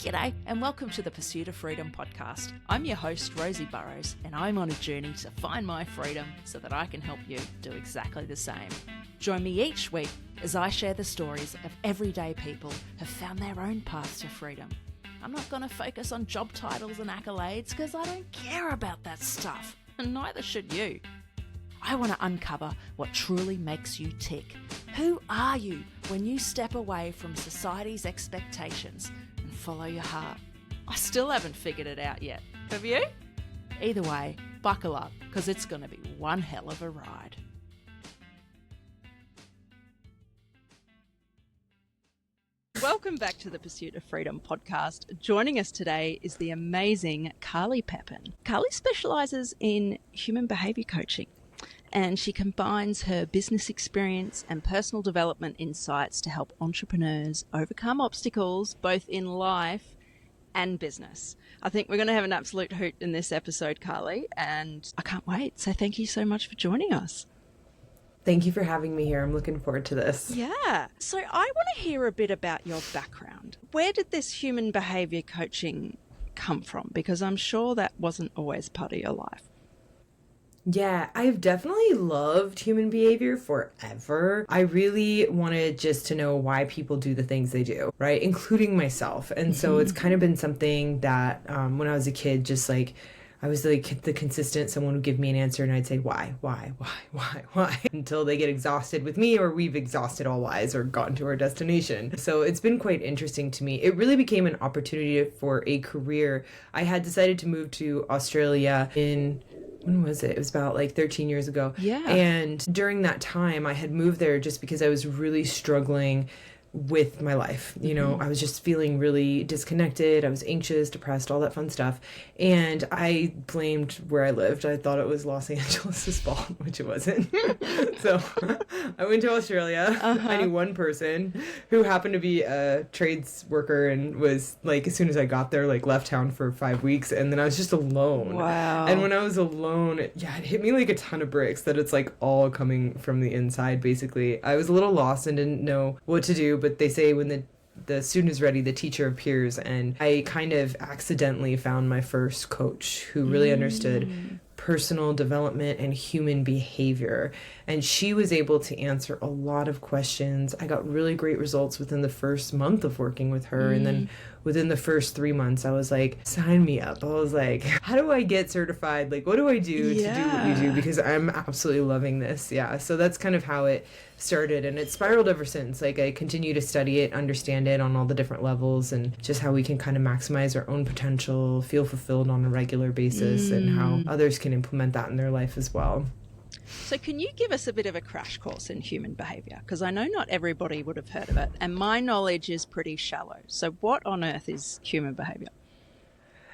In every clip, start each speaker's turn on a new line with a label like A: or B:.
A: G'day and welcome to the Pursuit of Freedom podcast. I'm your host, Rosie Burrows, and I'm on a journey to find my freedom so that I can help you do exactly the same. Join me each week as I share the stories of everyday people who have found their own paths to freedom. I'm not going to focus on job titles and accolades because I don't care about that stuff, and neither should you. I want to uncover what truly makes you tick. Who are you when you step away from society's expectations and follow your heart? I still haven't figured it out yet. Have you? Either way, buckle up because it's going to be one hell of a ride. Welcome back to the Pursuit of Freedom podcast. Joining us today is the amazing Carly Pepin. Carly specialises in human behaviour coaching, and she combines her business experience and personal development insights to help entrepreneurs overcome obstacles both in life and business. I think we're going to have an absolute hoot in this episode, Carly, and I can't wait. So thank you so much for joining us.
B: Thank you for having me here. I'm looking forward to this.
A: Yeah. So I want to hear a bit about your background. Where did this human behaviour coaching come from? Because I'm sure that wasn't always part of your life.
B: Yeah, I've definitely loved human behavior forever. I really wanted just to know why people do the things they do, right? Including myself. And so it's kind of been something that when I was a kid, just like, I was like the consistent, someone would give me an answer and I'd say, why, until they get exhausted with me or we've exhausted all whys or gotten to our destination. So it's been quite interesting to me. It really became an opportunity for a career. I had decided to move to Australia when was it? It was about like 13 years ago.
A: Yeah.
B: And during that time, I had moved there just because I was really struggling with my life. You know, I was just feeling really disconnected. I was anxious, depressed, all that fun stuff. And I blamed where I lived. I thought it was Los Angeles' fault, which it wasn't. So I went to Australia. I knew one person who happened to be a trades worker and was like, as soon as I got there, like left town for 5 weeks. And then I was just alone.
A: Wow.
B: And when I was alone, it hit me like a ton of bricks that it's like all coming from the inside, basically. I was a little lost and didn't know what to do. But they say when the student is ready, the teacher appears. And I kind of accidentally found my first coach who really understood personal development and human behavior. And she was able to answer a lot of questions. I got really great results within the first month of working with her. And then within the first 3 months, I was like, sign me up. I was like, how do I get certified? Like, what do I do to do what you do? Because I'm absolutely loving this. Yeah. So that's kind of how it started. And it spiraled ever since. Like, I continue to study it, understand it on all the different levels, and just how we can kind of maximize our own potential, feel fulfilled on a regular basis, and how others can implement that in their life as well.
A: So can you give us a bit of a crash course in human behaviour? Because I know not everybody would have heard of it, and my knowledge is pretty shallow. So what on earth is human behaviour?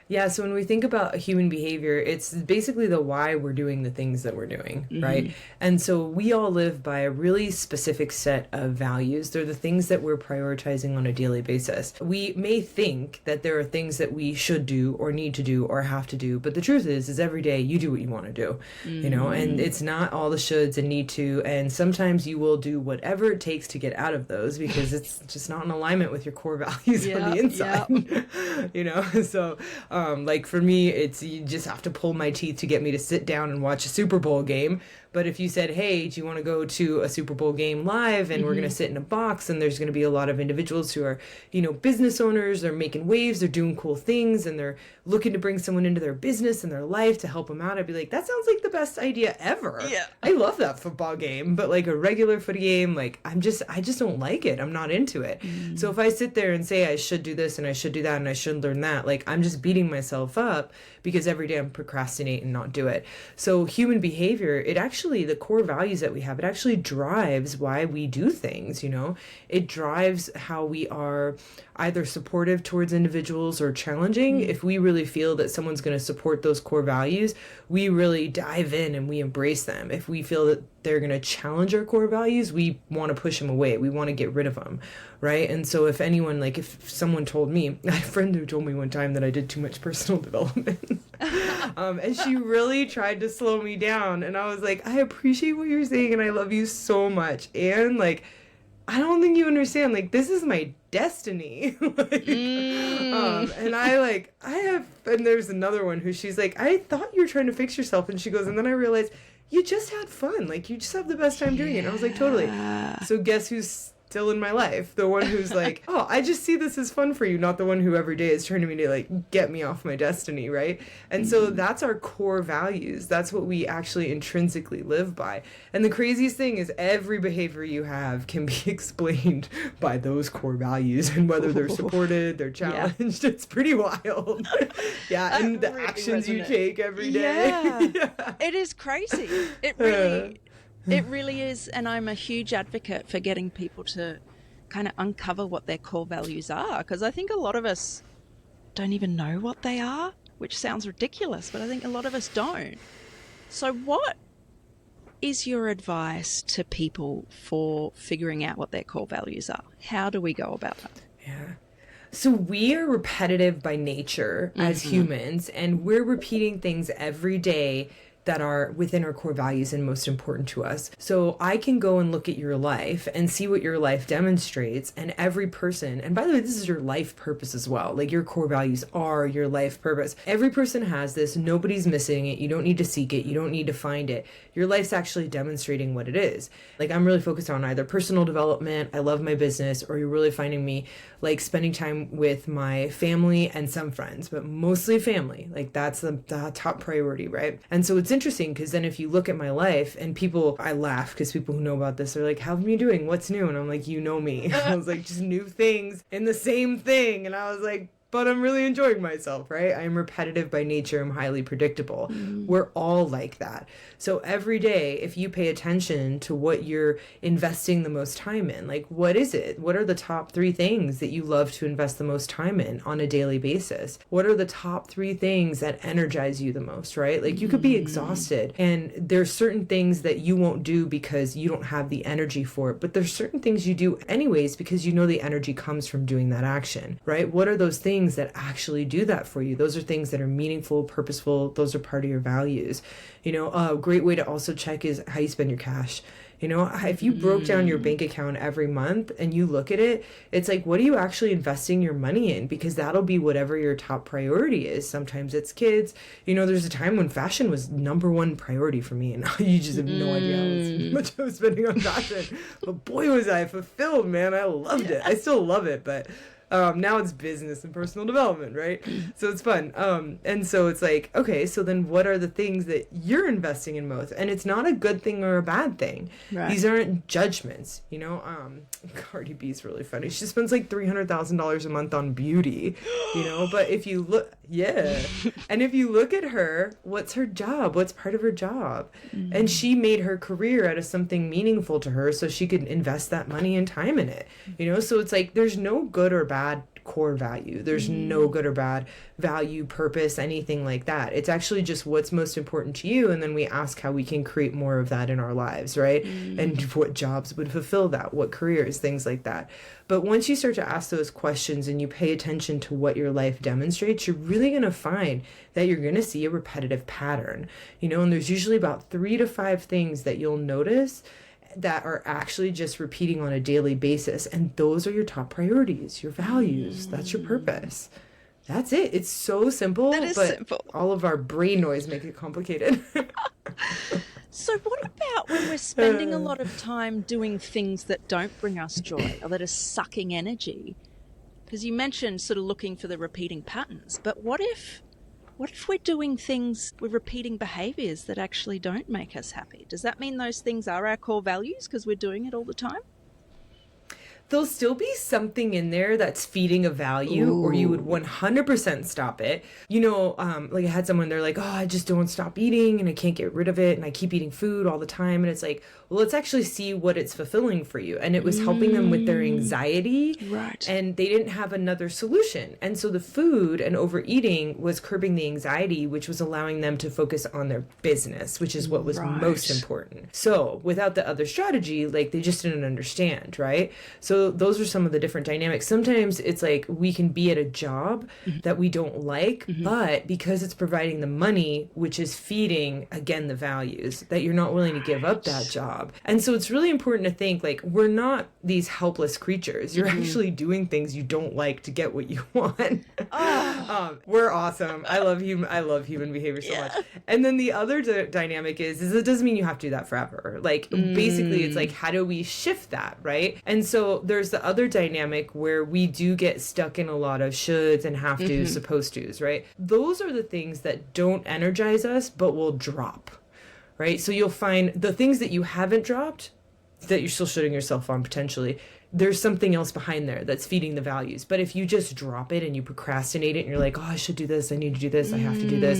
B: Yeah, so when we think about human behavior, it's basically the why we're doing the things that we're doing, right? And so we all live by a really specific set of values. They're the things that we're prioritizing on a daily basis. We may think that there are things that we should do or need to do or have to do, but the truth is every day you do what you want to do, you know, and it's not all the shoulds and need to, and sometimes you will do whatever it takes to get out of those because it's just not in alignment with your core values on the inside, you know? So, like for me, it's you just have to pull my teeth to get me to sit down and watch a Super Bowl game. But if you said, hey, do you want to go to a Super Bowl game live and we're going to sit in a box and there's going to be a lot of individuals who are, you know, business owners, they're making waves, they're doing cool things and they're looking to bring someone into their business and their life to help them out. I'd be like, that sounds like the best idea ever. Yeah. I love that football game, but like a regular footy game, like I just don't like it. I'm not into it. So if I sit there and say I should do this and I should do that and I should learn that, like I'm just beating myself up because every day I'm procrastinating and not do it. So human behavior, it actually, the core values that we have, it actually drives why we do things, you know? It drives how we are either supportive towards individuals or challenging. If we really feel that someone's going to support those core values, we really dive in and we embrace them. If we feel that they're going to challenge our core values, we want to push them away. We want to get rid of them, right? And so if anyone, like if someone told me, I had a friend who told me one time that I did too much personal development. And she really tried to slow me down. And I was like, I appreciate what you're saying and I love you so much. And like, I don't think you understand. Like, this is my destiny. And there's another one who she's like, I thought you were trying to fix yourself. And she goes, and then I realized you just had fun. Like, you just have the best time doing it. And I was like, totally. So guess who's still in my life? The one who's like, oh, I just see this as fun for you, not the one who every day is trying to me to like get me off my destiny, right? And so that's our core values. That's what we actually intrinsically live by. And the craziest thing is every behavior you have can be explained by those core values, and whether they're supported, they're challenged. It's pretty wild. And the really actions you take every day.
A: It is crazy. It really is, and I'm a huge advocate for getting people to kind of uncover what their core values are, because I think a lot of us don't even know what they are, which sounds ridiculous, but I think a lot of us don't. So what is your advice to people for figuring out what their core values are? How do we go about that?
B: Yeah. So we are repetitive by nature as humans, and we're repeating things every day that are within our core values and most important to us. So I can go and look at your life and see what your life demonstrates, and every person, and by the way, this is your life purpose as well. Like, your core values are your life purpose. Every person has this. Nobody's missing it. You don't need to seek it. You don't need to find it. Your life's actually demonstrating what it is. Like, I'm really focused on either personal development, I love my business, or you're really finding me like spending time with my family and some friends, but mostly family. Like, that's the top priority, right? And so it's interesting because then if you look at my life, and I laugh because people who know about this are like, how are you doing? What's new? And I'm like, you know me. I was like, just new things in the same thing. And I was like, but I'm really enjoying myself, right? I'm repetitive by nature. I'm highly predictable. We're all like that. So every day, if you pay attention to what you're investing the most time in, like, what is it? What are the top 3 things that you love to invest the most time in on a daily basis? What are the top 3 things that energize you the most, right? Like, you could be exhausted, and there's certain things that you won't do because you don't have the energy for it, but there's certain things you do anyways because you know the energy comes from doing that action, right? What are those things that actually do that for you? Those are things that are meaningful, purposeful. Those are part of your values. You know, a great way to also check is how you spend your cash. You know, if you broke down your bank account every month and you look at it, it's like, what are you actually investing your money in? Because that'll be whatever your top priority is. Sometimes it's kids. You know, there's a time when fashion was #1 priority for me, and you just have no idea how much I was spending on fashion. But boy, was I fulfilled, man. I loved it. I still love it, but now it's business and personal development, right? So it's fun. And so it's like, okay, so then what are the things that you're investing in most? And it's not a good thing or a bad thing. Right. These aren't judgments, you know? Cardi B's really funny. She spends like $300,000 a month on beauty, you know? But if you look, and if you look at her, what's her job? What's part of her job? And she made her career out of something meaningful to her so she could invest that money and time in it, you know? So it's like, there's no good or bad core value. There's no good or bad value, purpose, anything like that. It's actually just what's most important to you, and then we ask how we can create more of that in our lives, right? And what jobs would fulfill that, what careers, things like that. But once you start to ask those questions and you pay attention to what your life demonstrates, you're really going to find that you're going to see a repetitive pattern, you know, and there's usually about 3 to 5 things that you'll notice that are actually just repeating on a daily basis. And those are your top priorities, your values. That's your purpose. That's it. It's so simple, but simple. All of our brain noise make it complicated.
A: So what about when we're spending a lot of time doing things that don't bring us joy or that are sucking energy? Because you mentioned sort of looking for the repeating patterns, but what if we're doing things, we're repeating behaviours that actually don't make us happy? Does that mean those things are our core values because we're doing it all the time?
B: There'll still be something in there that's feeding a value, or you would 100% stop it. You know, like I had someone, they're like, oh, I just don't stop eating and I can't get rid of it and I keep eating food all the time. And it's like, well, let's actually see what it's fulfilling for you. And it was helping them with their anxiety. Right. And they didn't have another solution. And so the food and overeating was curbing the anxiety, which was allowing them to focus on their business, which is what was most important. So without the other strategy, like, they just didn't understand, right? So so those are some of the different dynamics. Sometimes it's like we can be at a job that we don't like, but because it's providing the money, which is feeding, again, the values, that you're not willing to give up that job. And so it's really important to think like we're not these helpless creatures. You're actually doing things you don't like to get what you want. We're awesome. I love human behavior so much. And then the other dynamic is it doesn't mean you have to do that forever. Like basically it's like, how do we shift that, right? And so there's the other dynamic where we do get stuck in a lot of shoulds and have to, supposed to's, right? Those are the things that don't energize us, but will drop, right? So you'll find the things that you haven't dropped, that you're still shooting yourself on potentially, there's something else behind there that's feeding the values. But if you just drop it and you procrastinate it and you're like, oh, I should do this, I need to do this, I have to do this,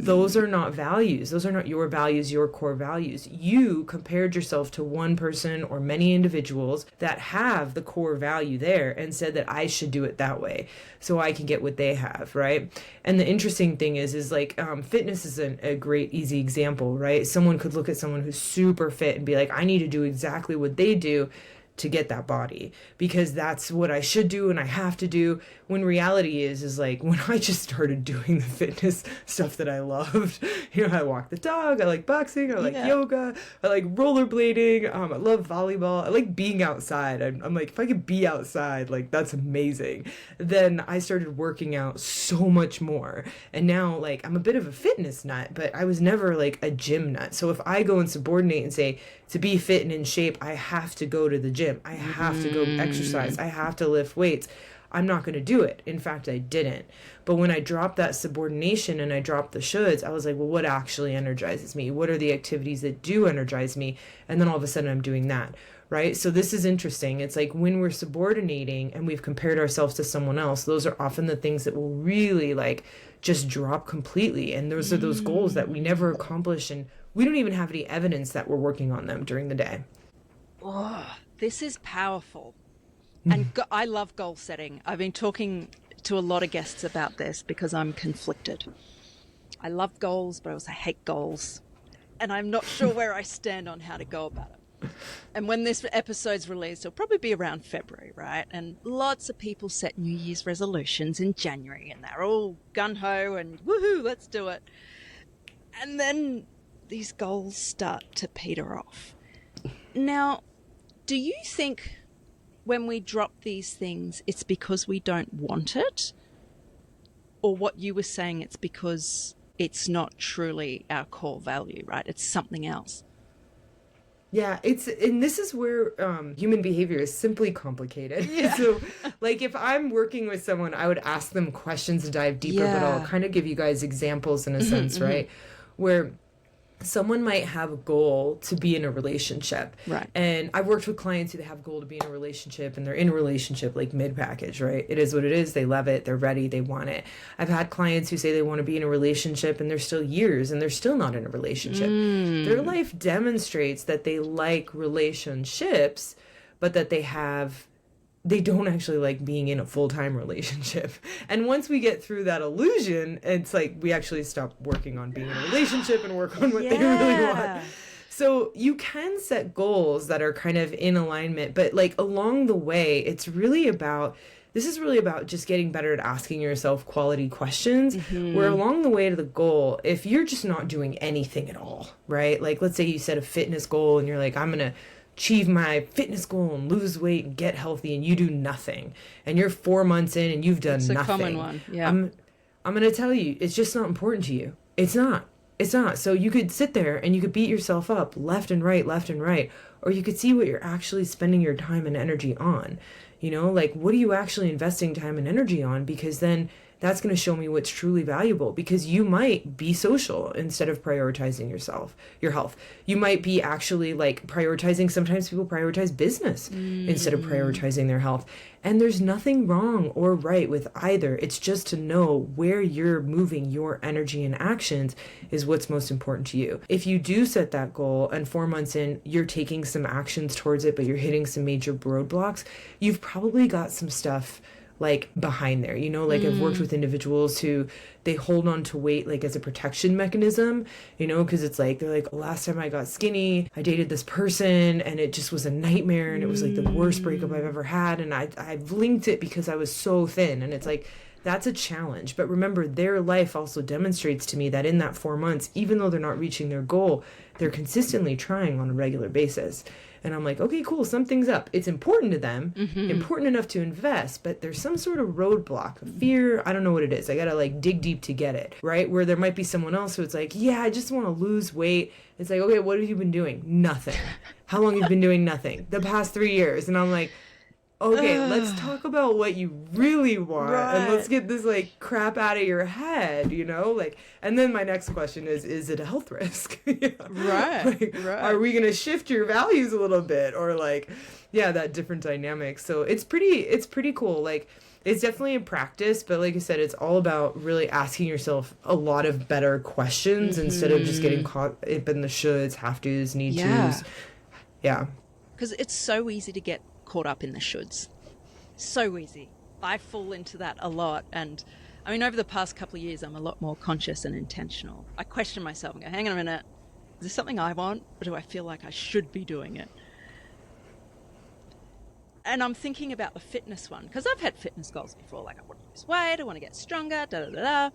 B: those are not values. Those are not your values, your core values. You compared yourself to one person or many individuals that have the core value there and said that I should do it that way so I can get what they have, right? And the interesting thing is like fitness is a great, easy example, right? Someone could look at someone who's super fit and be like, I need to do exactly what they do to get that body because that's what I should do and I have to do. When reality is like when I just started doing the fitness stuff that I loved, I walk the dog, I like boxing, I like yoga, I like rollerblading, I love volleyball, I like being outside. I'm like, if I could be outside, like that's amazing. Then I started working out so much more. And now like I'm a bit of a fitness nut, but I was never like a gym nut. So if I go and subordinate and say, to be fit and in shape, I have to go to the gym. I have to go exercise. I have to lift weights. I'm not going to do it. In fact, I didn't. But when I dropped that subordination and I dropped the shoulds, I was like, well, what actually energizes me? What are the activities that do energize me? And then all of a sudden I'm doing that, right? So this is interesting. It's like when we're subordinating and we've compared ourselves to someone else, those are often the things that will really like just drop completely. And those are those goals that we never accomplish, and we don't even have any evidence that we're working on them during the day.
A: Oh, this is powerful. And I love goal setting. I've been talking to a lot of guests about this because I'm conflicted. I love goals, but I also hate goals. And I'm not sure where I stand on how to go about it. And when this episode's released, it'll probably be around February, right? And lots of people set New Year's resolutions in January and they're all gung-ho and woohoo, let's do it. And then these goals start to peter off. Now, do you think when we drop these things, it's because we don't want it? Or what you were saying, it's because it's not truly our core value, right? It's something else.
B: Yeah, and this is where human behavior is simply complicated. Yeah. So, like, if I'm working with someone, I would ask them questions to dive deeper, but I'll kind of give you guys examples in a sense, right? Where someone might have a goal to be in a relationship.
A: Right.
B: And I've worked with clients who have a goal to be in a relationship and they're in a relationship like mid-package, right? It is what it is. They love it. They're ready. They want it. I've had clients who say they want to be in a relationship and they're still years and they're still not in a relationship. Their life demonstrates that they like relationships, but that they don't actually like being in a full-time relationship. And once we get through that illusion, it's like we actually stop working on being in a relationship and work on what they really want. So you can set goals that are kind of in alignment, but like along the way, this is really about just getting better at asking yourself quality questions, where along the way to the goal, if you're just not doing anything at all, right? Like let's say you set a fitness goal and you're like, I'm going to achieve my fitness goal and lose weight and get healthy, and you do nothing, and you're 4 months in and you've done nothing. It's a common one. Yeah. I'm going to tell you, it's just not important to you. It's not. So you could sit there and you could beat yourself up left and right, or you could see what you're actually spending your time and energy on. Like what are you actually investing time and energy on? Because then that's going to show me what's truly valuable, because you might be social instead of prioritizing your health. You might be actually like prioritizing, sometimes people prioritize business instead of prioritizing their health. And there's nothing wrong or right with either. It's just to know where you're moving your energy and actions is what's most important to you. If you do set that goal and 4 months in, you're taking some actions towards it, but you're hitting some major roadblocks, you've probably got some stuff like behind there, like I've worked with individuals who they hold on to weight like as a protection mechanism, because it's like they're like, last time I got skinny, I dated this person and it just was a nightmare and it was like the worst breakup I've ever had, and I've linked it because I was so thin, and it's like, that's a challenge. But remember, their life also demonstrates to me that in that 4 months, even though they're not reaching their goal, they're consistently trying on a regular basis. And I'm like, okay, cool, something's up. It's important to them, important enough to invest, but there's some sort of roadblock, fear. I don't know what it is. I got to like dig deep to get it, right? Where there might be someone else who it's like, yeah, I just want to lose weight. It's like, okay, what have you been doing? Nothing. How long have you been doing nothing? The past 3 years. And I'm like, okay, let's talk about what you really want, and let's get this like crap out of your head, like, and then my next question is it a health risk? Right. Are we going to shift your values a little bit, or like, that different dynamic? So it's pretty cool. Like, it's definitely a practice, but like I said, it's all about really asking yourself a lot of better questions instead of just getting caught up in the shoulds, have-tos, need-tos. Yeah.
A: Because it's so easy to get caught up in the shoulds. So easy. I fall into that a lot. And I mean, over the past couple of years, I'm a lot more conscious and intentional. I question myself and go, hang on a minute, is this something I want, or do I feel like I should be doing it? And I'm thinking about the fitness one, because I've had fitness goals before, like I want to lose weight, I want to get stronger, and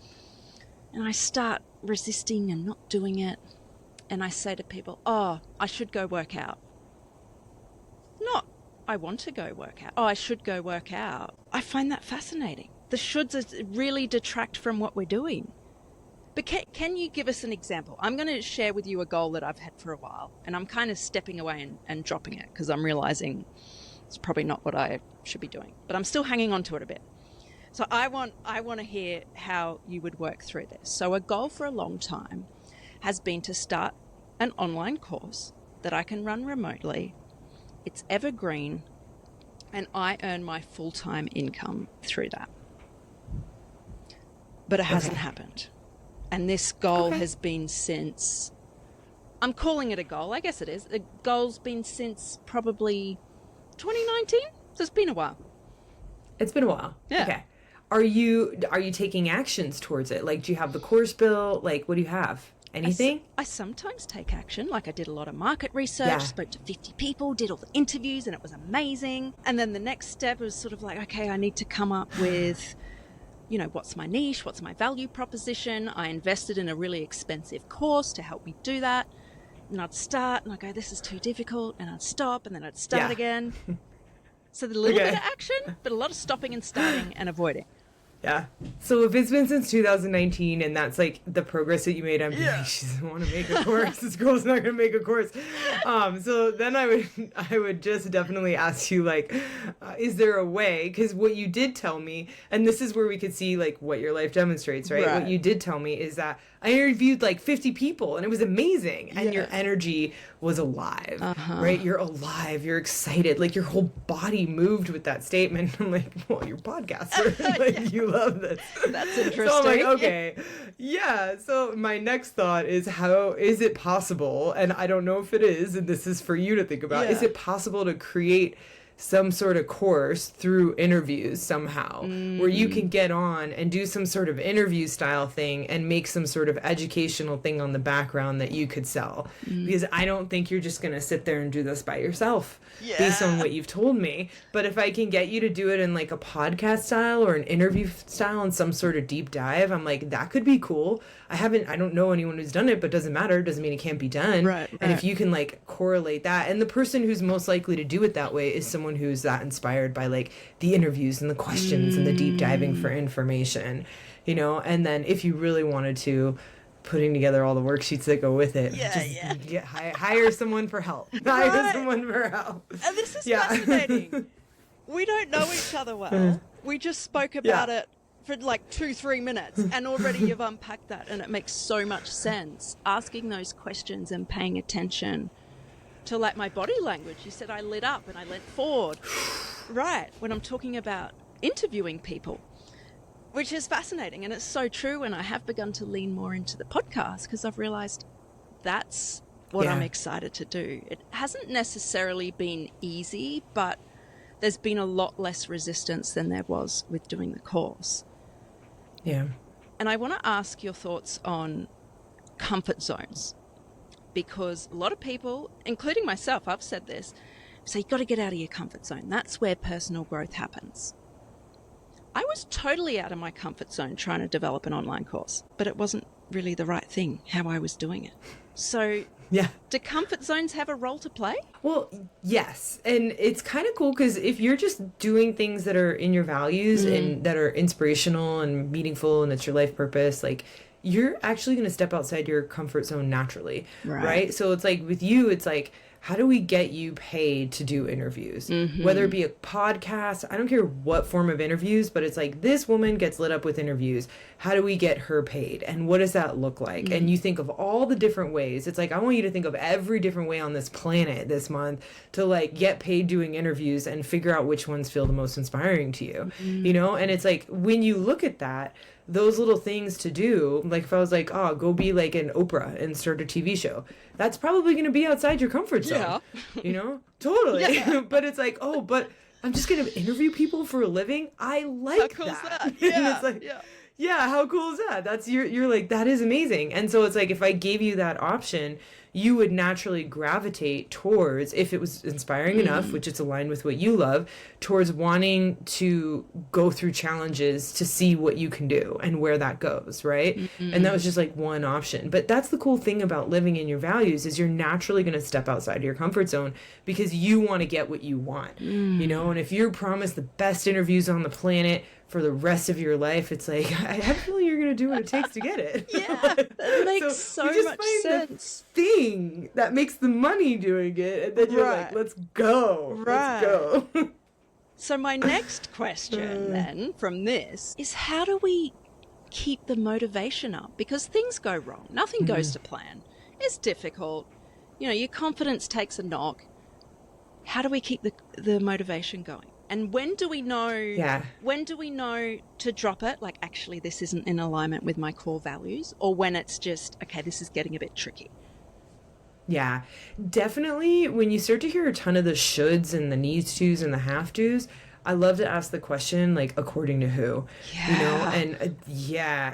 A: I start resisting and not doing it. And I say to people, oh, I should go work out. Not, I want to go work out. Oh, I should go work out. I find that fascinating. The shoulds really detract from what we're doing. But can you give us an example? I'm going to share with you a goal that I've had for a while, and I'm kind of stepping away and dropping it because I'm realizing it's probably not what I should be doing. But I'm still hanging on to it a bit. So I want to hear how you would work through this. So a goal for a long time has been to start an online course that I can run remotely. It's evergreen, and I earn my full-time income through that. But it hasn't happened. And this goal has been since, I'm calling it a goal, I guess it is. The goal's been since probably 2019, so it's been a while.
B: It's been a while.
A: Yeah.
B: Okay. Are you taking actions towards it? Like, do you have the course built? Like, what do you have? Anything?
A: I sometimes take action. Like I did a lot of market research, spoke to 50 people, did all the interviews, and it was amazing. And then the next step was sort of like, okay, I need to come up with, what's my niche? What's my value proposition? I invested in a really expensive course to help me do that. And I'd start and I'd go, this is too difficult. And I'd stop and then I'd start again. So there's a little bit of action, but a lot of stopping and starting and avoiding.
B: Yeah. So if it's been since 2019 and that's like the progress that you made, I'm like, she doesn't want to make a course. This girl's not going to make a course. So then I would just definitely ask you, like, is there a way? Because what you did tell me, and this is where we could see like what your life demonstrates, right? What you did tell me is that I interviewed like 50 people and it was amazing. And your energy was alive, right? You're alive. You're excited. Like your whole body moved with that statement. I'm like, well, you're podcaster. Like you love this.
A: That's interesting.
B: So I'm like, okay. Yeah. So my next thought is, how is it possible? And I don't know if it is, and this is for you to think about. Is it possible to create some sort of course through interviews somehow where you can get on and do some sort of interview style thing and make some sort of educational thing on the background that you could sell? Because I don't think you're just going to sit there and do this by yourself based on what you've told me. But if I can get you to do it in like a podcast style or an interview style and some sort of deep dive, I'm like, that could be cool. I don't know anyone who's done it, but doesn't matter. Doesn't mean it can't be done. And if you can like correlate that, and the person who's most likely to do it that way is someone who's that inspired by like the interviews and the questions and the deep diving for information, and then if you really wanted to, putting together all the worksheets that go with it, hire someone for help. Hire someone for help.
A: And this is fascinating. We don't know each other well. We just spoke about it for like 2-3 minutes and already you've unpacked that, and it makes so much sense. Asking those questions and paying attention to like my body language. You said I lit up and I leant forward. Right. When I'm talking about interviewing people, which is fascinating. And it's so true. And I have begun to lean more into the podcast because I've realized that's what I'm excited to do. It hasn't necessarily been easy, but there's been a lot less resistance than there was with doing the course.
B: Yeah.
A: And I want to ask your thoughts on comfort zones, because a lot of people, including myself, I've said this, say you've got to get out of your comfort zone. That's where personal growth happens. I was totally out of my comfort zone trying to develop an online course, but it wasn't really the right thing, how I was doing it. So
B: yeah,
A: do comfort zones have a role to play?
B: Well, yes. And it's kind of cool because if you're just doing things that are in your values and that are inspirational and meaningful and it's your life purpose, like you're actually going to step outside your comfort zone naturally, right? So it's like with you, it's like, how do we get you paid to do interviews? Whether it be a podcast, I don't care what form of interviews, but it's like this woman gets lit up with interviews. How do we get her paid? And what does that look like? And you think of all the different ways. It's like, I want you to think of every different way on this planet this month to like get paid doing interviews and figure out which ones feel the most inspiring to you, you know? And it's like, when you look at that, those little things to do, like if I was like, oh, go be like an Oprah and start a TV show, that's probably going to be outside your comfort zone, you know? Totally. But it's like, oh, but I'm just going to interview people for a living. I like
A: how cool
B: that.
A: Is that? Yeah.
B: And it's like, yeah, how cool is that? That's you're like, that is amazing. And so it's like, if I gave you that option, you would naturally gravitate towards, if it was inspiring enough, which it's aligned with what you love, towards wanting to go through challenges to see what you can do and where that goes, right? And that was just like one option. But that's the cool thing about living in your values, is you're naturally going to step outside of your comfort zone because you want to get what you want, you know? And if you're promised the best interviews on the planet for the rest of your life, it's like, I have a feeling you're going to do what it takes to get it.
A: Yeah, that makes so much sense.
B: The thing that makes the money doing it, and then you're like, let's go. Let's go.
A: So my next question then from this is, how do we keep the motivation up? Because things go wrong. Nothing goes to plan. It's difficult. You know, your confidence takes a knock. How do we keep the motivation going? And when do we know when do we know to drop it? Like, actually, this isn't in alignment with my core values, or when it's just, okay, this is getting a bit tricky.
B: Yeah, definitely. When you start to hear a ton of the shoulds and the needs tos and the have tos, I love to ask the question, like, according to who, you know? And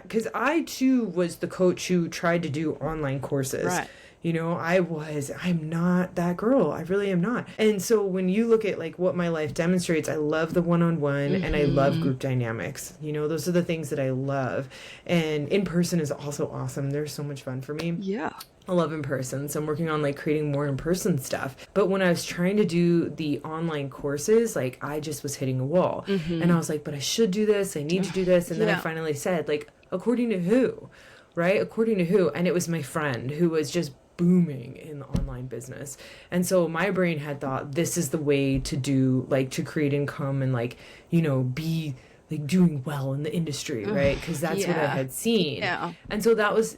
B: because I too was the coach who tried to do online courses. Right. You know, I'm not that girl. I really am not. And so when you look at like what my life demonstrates, I love the one-on-one and I love group dynamics. You know, those are the things that I love. And in person is also awesome. They're so much fun for me. Yeah. I love in person. So I'm working on like creating more in person stuff. But when I was trying to do the online courses, like I just was hitting a wall. And I was like, but I should do this. I need to do this. And then I finally said, like, according to who? Right? According to who? And it was my friend who was just booming in the online business. And so my brain had thought, this is the way to do, like, to create income and, like, you know, be like doing well in the industry, right? Because that's what I had seen. And so that was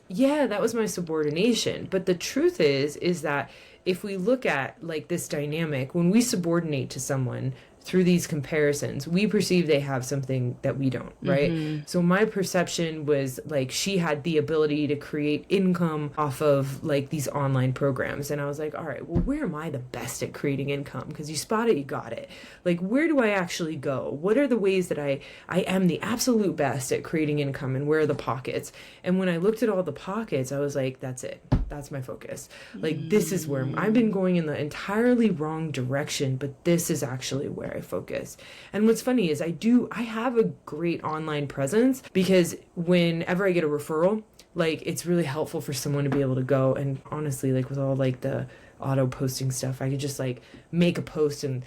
B: my subordination. But the truth is that if we look at like this dynamic, when we subordinate to someone through these comparisons, we perceive they have something that we don't, right? So my perception was like she had the ability to create income off of like these online programs. And I was like, all right, well, where am I the best at creating income? Because you spot it, you got it. Like, where do I actually go? What are the ways that I am the absolute best at creating income, and where are the pockets? And when I looked at all the pockets, I was like, that's it. That's my focus. Like, this is where I've been going in the entirely wrong direction, but this is actually where I focus. And what's funny is I have a great online presence, because whenever I get a referral, like, it's really helpful for someone to be able to go, and honestly, like with all like the auto posting stuff, I could just like make a post and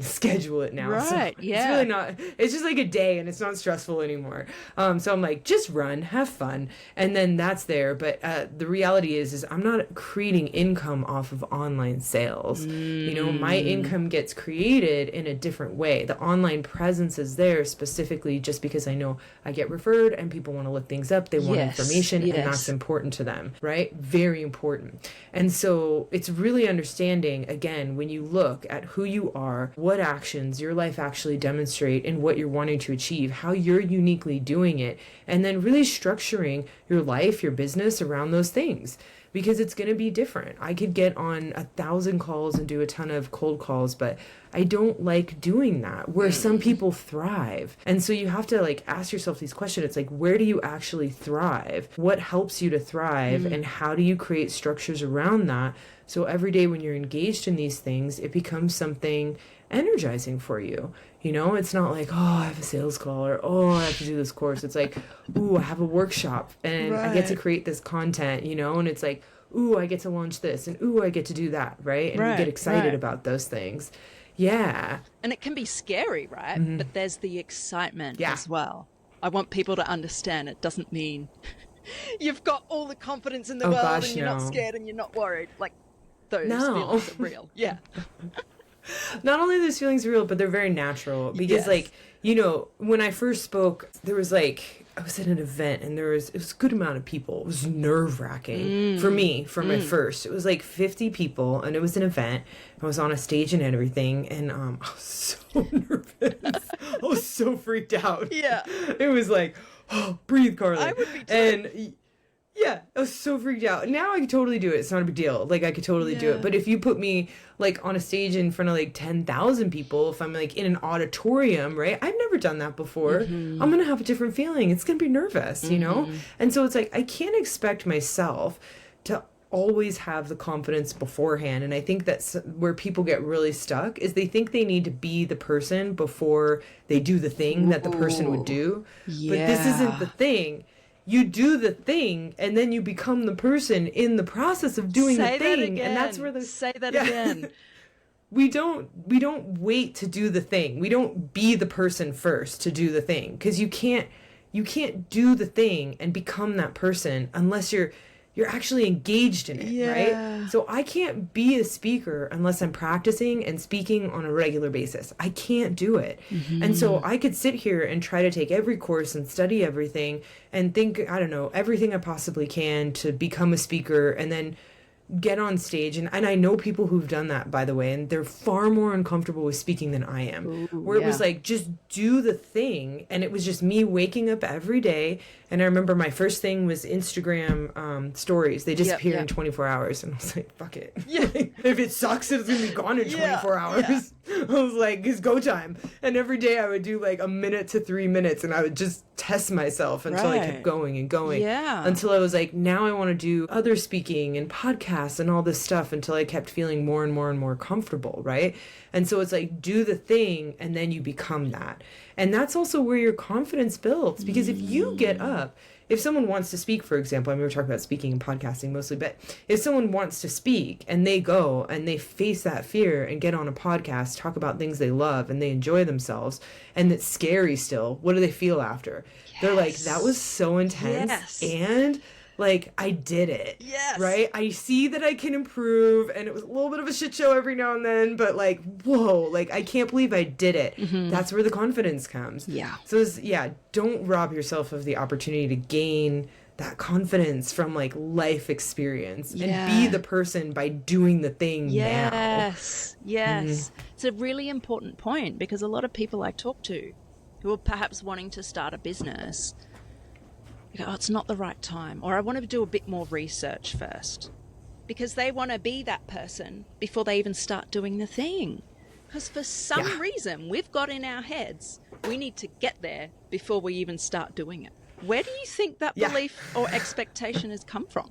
B: schedule it now. Right. So it's really not, it's just like a day and it's not stressful anymore. So I'm like, just run, have fun. And then that's there. But the reality is I'm not creating income off of online sales. You know, my income gets created in a different way. The online presence is there specifically just because I know I get referred and people want to look things up. They want information and that's important to them, right? Very important. And so it's really understanding, again, when you look at who you are, what actions your life actually demonstrate and what you're wanting to achieve, how you're uniquely doing it, and then really structuring your life, your business around those things. because it's going to be different. I could get on 1,000 calls and do a ton of cold calls, but I don't like doing that, where some people thrive. And so you have to like ask yourself these questions. It's like, where do you actually thrive? What helps you to thrive? And how do you create structures around that? So every day when you're engaged in these things, it becomes something energizing for you. You know, it's not like, oh, I have a sales call, or, oh, I have to do this course. It's like, ooh, I have a workshop and I get to create this content, you know, and it's like, ooh, I get to launch this, and ooh, I get to do that, right? And we get excited about those things. Yeah.
A: And it can be scary, right? But there's the excitement as well. I want people to understand it doesn't mean you've got all the confidence in the world and you're not scared and you're not worried. Like, those feelings are real. Yeah.
B: Not only are those feelings real, but they're very natural. Because, like, you know, when I first spoke, there was like, I was at an event and it was a good amount of people. It was nerve-wracking for me, for my first. It was like 50 people and it was an event. I was on a stage and everything, and I was so nervous. I was so freaked out. Yeah. It was like, oh, breathe, Carly.
A: I would be too.
B: And yeah, I was so freaked out. Now I could totally do it. It's not a big deal. Like, I could totally do it. But if you put me, like, on a stage in front of, like, 10,000 people, if I'm, like, in an auditorium, right? I've never done that before. I'm going to have a different feeling. It's going to be nervous, you know? And so it's like, I can't expect myself to always have the confidence beforehand. And I think that's where people get really stuck, is they think they need to be the person before they do the thing that the person would do. But this isn't the thing. You do the thing, and then you become the person in the process of doing the thing. And that's where
A: Say that again.
B: We don't wait to do the thing. We don't be the person first to do the thing, because you can't do the thing and become that person unless you're actually engaged in it, right? So I can't be a speaker unless I'm practicing and speaking on a regular basis. I can't do it. And so I could sit here and try to take every course and study everything and think, I don't know, everything I possibly can to become a speaker, and then get on stage. And I know people who've done that, by the way, and they're far more uncomfortable with speaking than I am. Where it was like, just do the thing. And it was just me waking up every day. And I remember my first thing was Instagram stories. They disappear in 24 hours. And I was like, fuck it. If it sucks, it's going to be gone in 24 hours. I was like, it's go time. And every day I would do like a minute to 3 minutes, and I would just test myself until I kept going and going. Until I was like, now I want to do other speaking and podcasts and all this stuff, until I kept feeling more and more and more comfortable, right? And so it's like, do the thing, and then you become that. And that's also where your confidence builds, because if you get up, if someone wants to speak, for example, I mean, we're talking about speaking and podcasting mostly, but if someone wants to speak and they go and they face that fear and get on a podcast, talk about things they love and they enjoy themselves, and it's scary still, what do they feel after? They're like, that was so intense. And like, I did it. Right? I see that I can improve, and it was a little bit of a shit show every now and then, but like, whoa, like, I can't believe I did it. That's where the confidence comes. So don't rob yourself of the opportunity to gain that confidence from like life experience, and be the person by doing the thing now. It's a really important point, because a lot of people I talk to who are perhaps wanting to start a business, go, oh, it's not the right time, or I want to do a bit more research first, because they want to be that person before they even start doing the thing. Because for some reason, we've got in our heads, we need to get there before we even start doing it. Where do you think that belief or expectation has come from?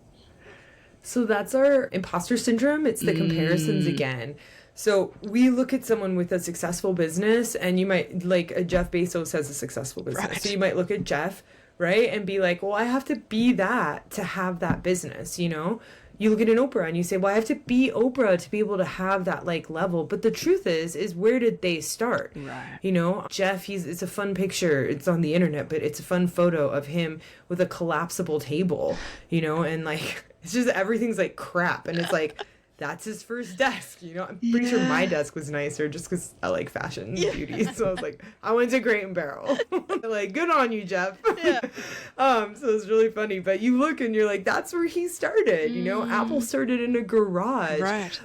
B: So that's our imposter syndrome. It's the comparisons again. So we look at someone with a successful business, and you might, like, Jeff Bezos has a successful business. So you might look at Jeff, right, and be like, well, I have to be that to have that business, you know? You look at an Oprah and you say, well, I have to be Oprah to be able to have that, like, level. But the truth is where did they start? You know, Jeff, it's a fun picture. It's on the internet, but it's a fun photo of him with a collapsible table, you know, and like, it's just, everything's like crap. And it's like, that's his first desk, you know? I'm pretty sure my desk was nicer just because I like fashion and beauty. So I was like, I went to Crate and Barrel. Like, good on you, Jeff. So it's really funny. But you look and you're like, that's where he started. You know, Apple started in a garage.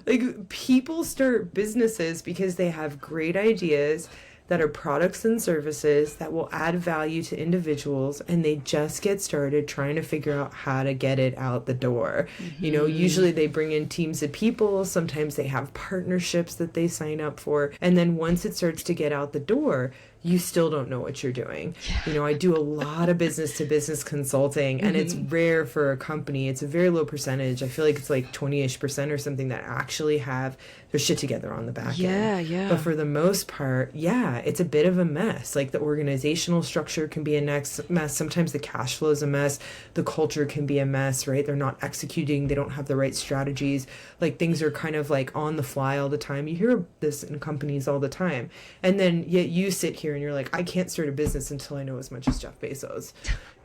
B: Like, people start businesses because they have great ideas. that are products and services that will add value to individuals, and they just get started trying to figure out how to get it out the door. You know, usually they bring in teams of people, sometimes they have partnerships that they sign up for, and then once it starts to get out the door, you still don't know what you're doing. You know, I do a lot of business to business consulting, and it's rare for a company. It's a very low percentage. I feel like it's like 20-ish% or something that actually have their shit together on the back end.
A: Yeah.
B: But for the most part, it's a bit of a mess. Like the organizational structure can be a mess. Sometimes the cash flow is a mess. The culture can be a mess, right? They're not executing. They don't have the right strategies. Like things are kind of like on the fly all the time. You hear this in companies all the time. And then yet you sit here and you're like, I can't start a business until I know as much as Jeff Bezos.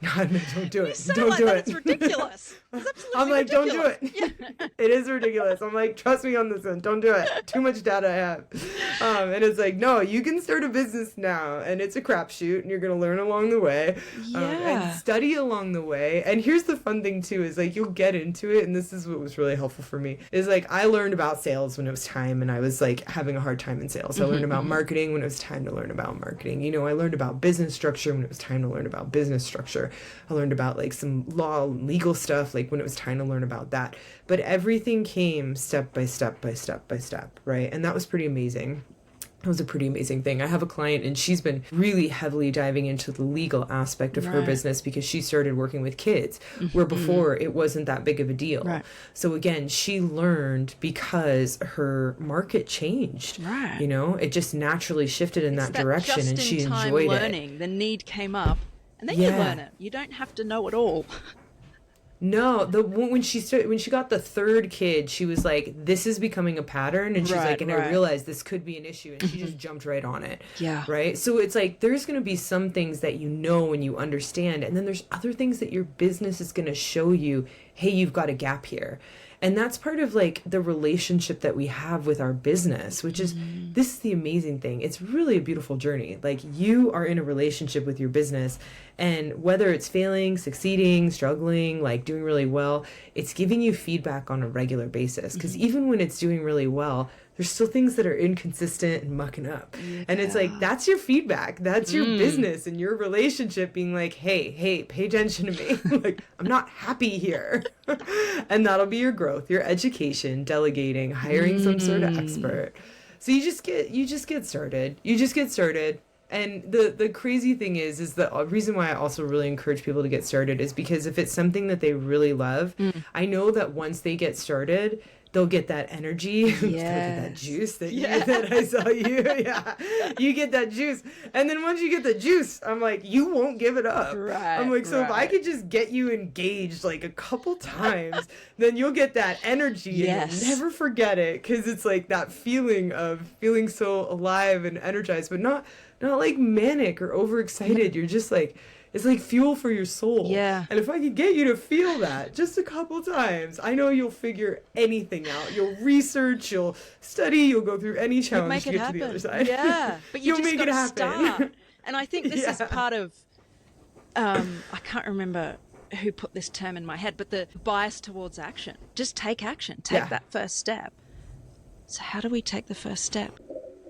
B: God, man, don't do it.
A: You sound
B: don't
A: like
B: do
A: that.
B: it.
A: It's ridiculous. It's absolutely
B: I'm like,
A: ridiculous.
B: don't do it. It is ridiculous. I'm like, trust me on this one. Don't do it. Too much data I have. And it's like, no, you can start a business now, and it's a crapshoot, and you're going to learn along the way and study along the way. And here's the fun thing, too, is like you'll get into it, and this is what was really helpful for me, is like I learned about sales when it was time, and I was like having a hard time in sales. I learned about marketing when it was time to learn about marketing. You know, I learned about business structure when it was time to learn about business structure. I learned about like some law and legal stuff like when it was time to learn about that. But everything came step by step by step by step, right? And that was pretty amazing. It was a pretty amazing thing. I have a client and she's been really heavily diving into the legal aspect of her business because she started working with kids where before it wasn't that big of a deal. Right. So again, she learned because her market changed. Right. You know, it just naturally shifted in that direction and she enjoyed
A: learning. The need came up and then you learn it. You don't have to know it all.
B: No, when she got the third kid, she was like, this is becoming a pattern. And she's like, and I realized this could be an issue. And she just jumped right on it. Yeah. Right. So it's like, there's going to be some things that you know and you understand. And then there's other things that your business is going to show you, hey, you've got a gap here. And that's part of like the relationship that we have with our business, which is, this is the amazing thing. It's really a beautiful journey. Like you are in a relationship with your business, and whether it's failing, succeeding, struggling, like doing really well, it's giving you feedback on a regular basis. Because even when it's doing really well, there's still things that are inconsistent and mucking up. Yeah. And it's like, that's your feedback. That's your business and your relationship being like, hey, pay attention to me. Like, I'm not happy here. And that'll be your growth, your education, delegating, hiring some sort of expert. So you just get started. You just get started. And the crazy thing is the reason why I also really encourage people to get started is because if it's something that they really love, I know that once they get started, they'll get that energy, they'll get that juice that I saw you. Yeah, you get that juice. And then once you get the juice, I'm like, you won't give it up. Right, I'm like, so if I could just get you engaged like a couple times, then you'll get that energy and you'll never forget it. Because it's like that feeling of feeling so alive and energized, but not like manic or overexcited. You're just like, it's like fuel for your soul. Yeah. And if I could get you to feel that just a couple times, I know you'll figure anything out. You'll research, you'll study, you'll go through any challenge to get to the other side.
A: Yeah. But you'll just make it happen. Start. And I think this is part of, I can't remember who put this term in my head, but the bias towards action. Just take action. Take that first step. So how do we take the first step?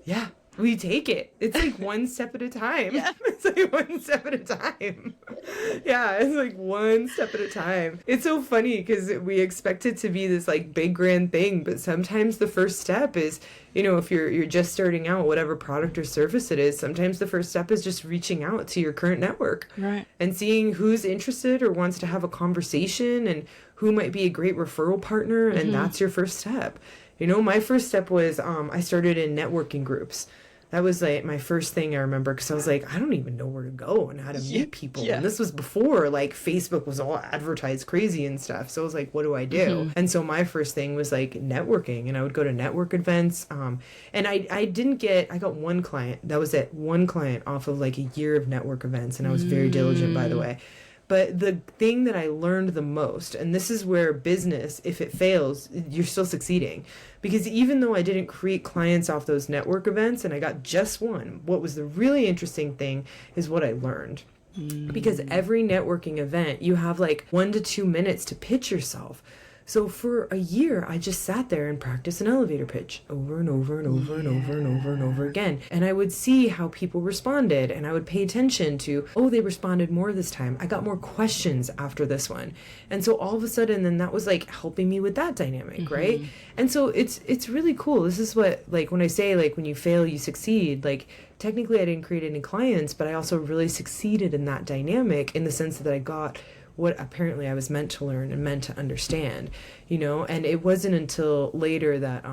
B: Yeah. We take it. It's like one step at a time. It's like one step at a time. It's like one step at a time. It's so funny because we expect it to be this like big grand thing, but sometimes the first step is, you know, if you're just starting out, whatever product or service it is, sometimes the first step is just reaching out to your current network. Right. And seeing who's interested or wants to have a conversation and who might be a great referral partner, and that's your first step. You know, my first step was I started in networking groups. That was like my first thing I remember, because I was like, I don't even know where to go and how to meet people. And this was before like Facebook was all advertised crazy and stuff. So I was like, what do I do? And so my first thing was like networking, and I would go to network events. And I got one client. That was it, one client off of like a year of network events. And I was very diligent, by the way. But the thing that I learned the most, and this is where business, if it fails, you're still succeeding. Because even though I didn't create clients off those network events and I got just one, what was the really interesting thing is what I learned. Because every networking event, you have like 1 to 2 minutes to pitch yourself. So for a year, I just sat there and practiced an elevator pitch over and over and over and over and over and over again. And I would see how people responded, and I would pay attention to, oh, they responded more this time. I got more questions after this one. And so all of a sudden, then that was like helping me with that dynamic, right? And so it's really cool. This is what, like, when I say, like, when you fail, you succeed, like, technically I didn't create any clients, but I also really succeeded in that dynamic in the sense that I got what apparently I was meant to learn and meant to understand, you know. And it wasn't until later that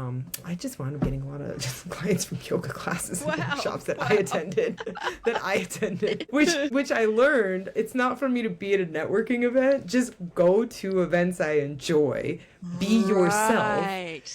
B: I just wound up getting a lot of just clients from yoga classes and workshops that I attended, which I learned it's not for me to be at a networking event. Just go to events I enjoy. Be yourself.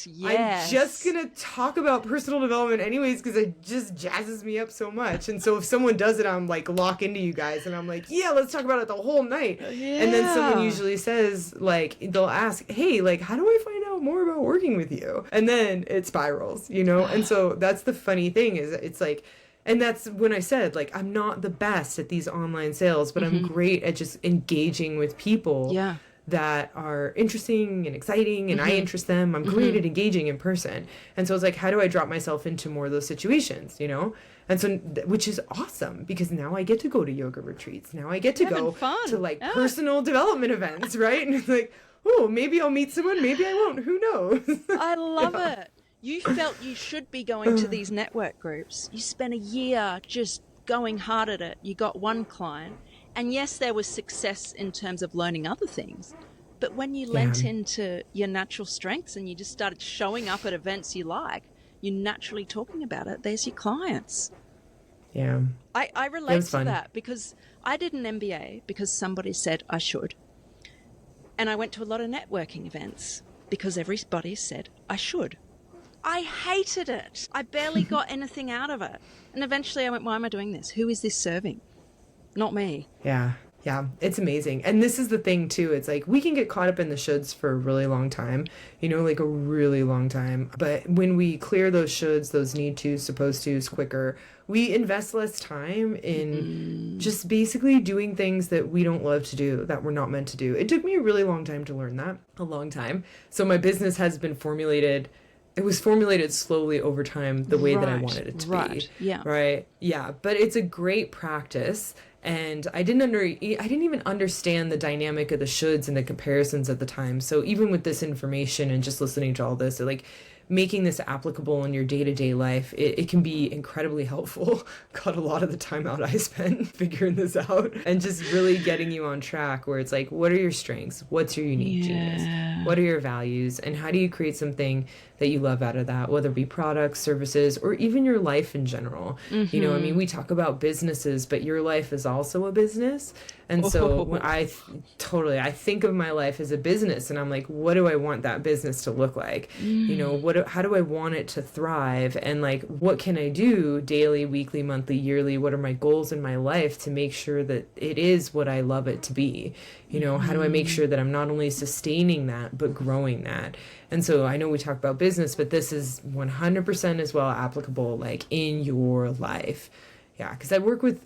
A: Yes.
B: I'm just gonna talk about personal development anyways because it just jazzes me up so much. And so if someone does it, I'm like lock into you guys, and I'm like, yeah, let's talk about it the whole night.
A: Yeah.
B: And then someone usually says, like, they'll ask, hey, like, how do I find out more about working with you? And then it spirals, you know. And so that's the funny thing, is it's like, and that's when I said, like, I'm not the best at these online sales, but I'm great at just engaging with people.
A: Yeah.
B: That are interesting and exciting, and I interest them. I'm great at engaging in person. And so it's like, how do I drop myself into more of those situations, you know? And so, which is awesome, because now I get to go to yoga retreats. Now I get to go to, like, personal development events, right? And it's like, oh, maybe I'll meet someone, maybe I won't. Who knows?
A: I love it. You felt you should be going to these network groups. You spent a year just going hard at it. You got one client. And yes, there was success in terms of learning other things. But when you lent into your natural strengths and you just started showing up at events you like, you're naturally talking about it. There's your clients.
B: Yeah.
A: I relate to that because I did an MBA because somebody said I should. And I went to a lot of networking events because everybody said I should. I hated it. I barely got anything out of it. And eventually I went, why am I doing this? Who is this serving? Not me.
B: Yeah. Yeah. It's amazing. And this is the thing too. It's like, we can get caught up in the shoulds for a really long time, you know, like a really long time. But when we clear those shoulds, those need tos, supposed tos quicker, we invest less time in just basically doing things that we don't love to do, that we're not meant to do. It took me a really long time to learn that, a long time. So my business has been formulated. It was formulated slowly over time, the way that I wanted it to be.
A: Yeah.
B: Right. Yeah. But it's a great practice. And I didn't even understand the dynamic of the shoulds and the comparisons at the time. So even with this information and just listening to all this, like, making this applicable in your day-to-day life, it can be incredibly helpful. Got a lot of the time out I spent figuring this out and just really getting you on track, where it's like, what are your strengths? What's your unique genius? What are your values? And how do you create something that you love out of that, whether it be products, services, or even your life in general? You know, I mean, we talk about businesses, but your life is also a business. And so when I think of my life as a business, and I'm like, what do I want that business to look like? You know, how do I want it to thrive? And like, what can I do daily, weekly, monthly, yearly? What are my goals in my life to make sure that it is what I love it to be? You know, how do I make sure that I'm not only sustaining that, but growing that? And so I know we talk about business, but this is 100% as well applicable, like, in your life. Yeah, because I work with,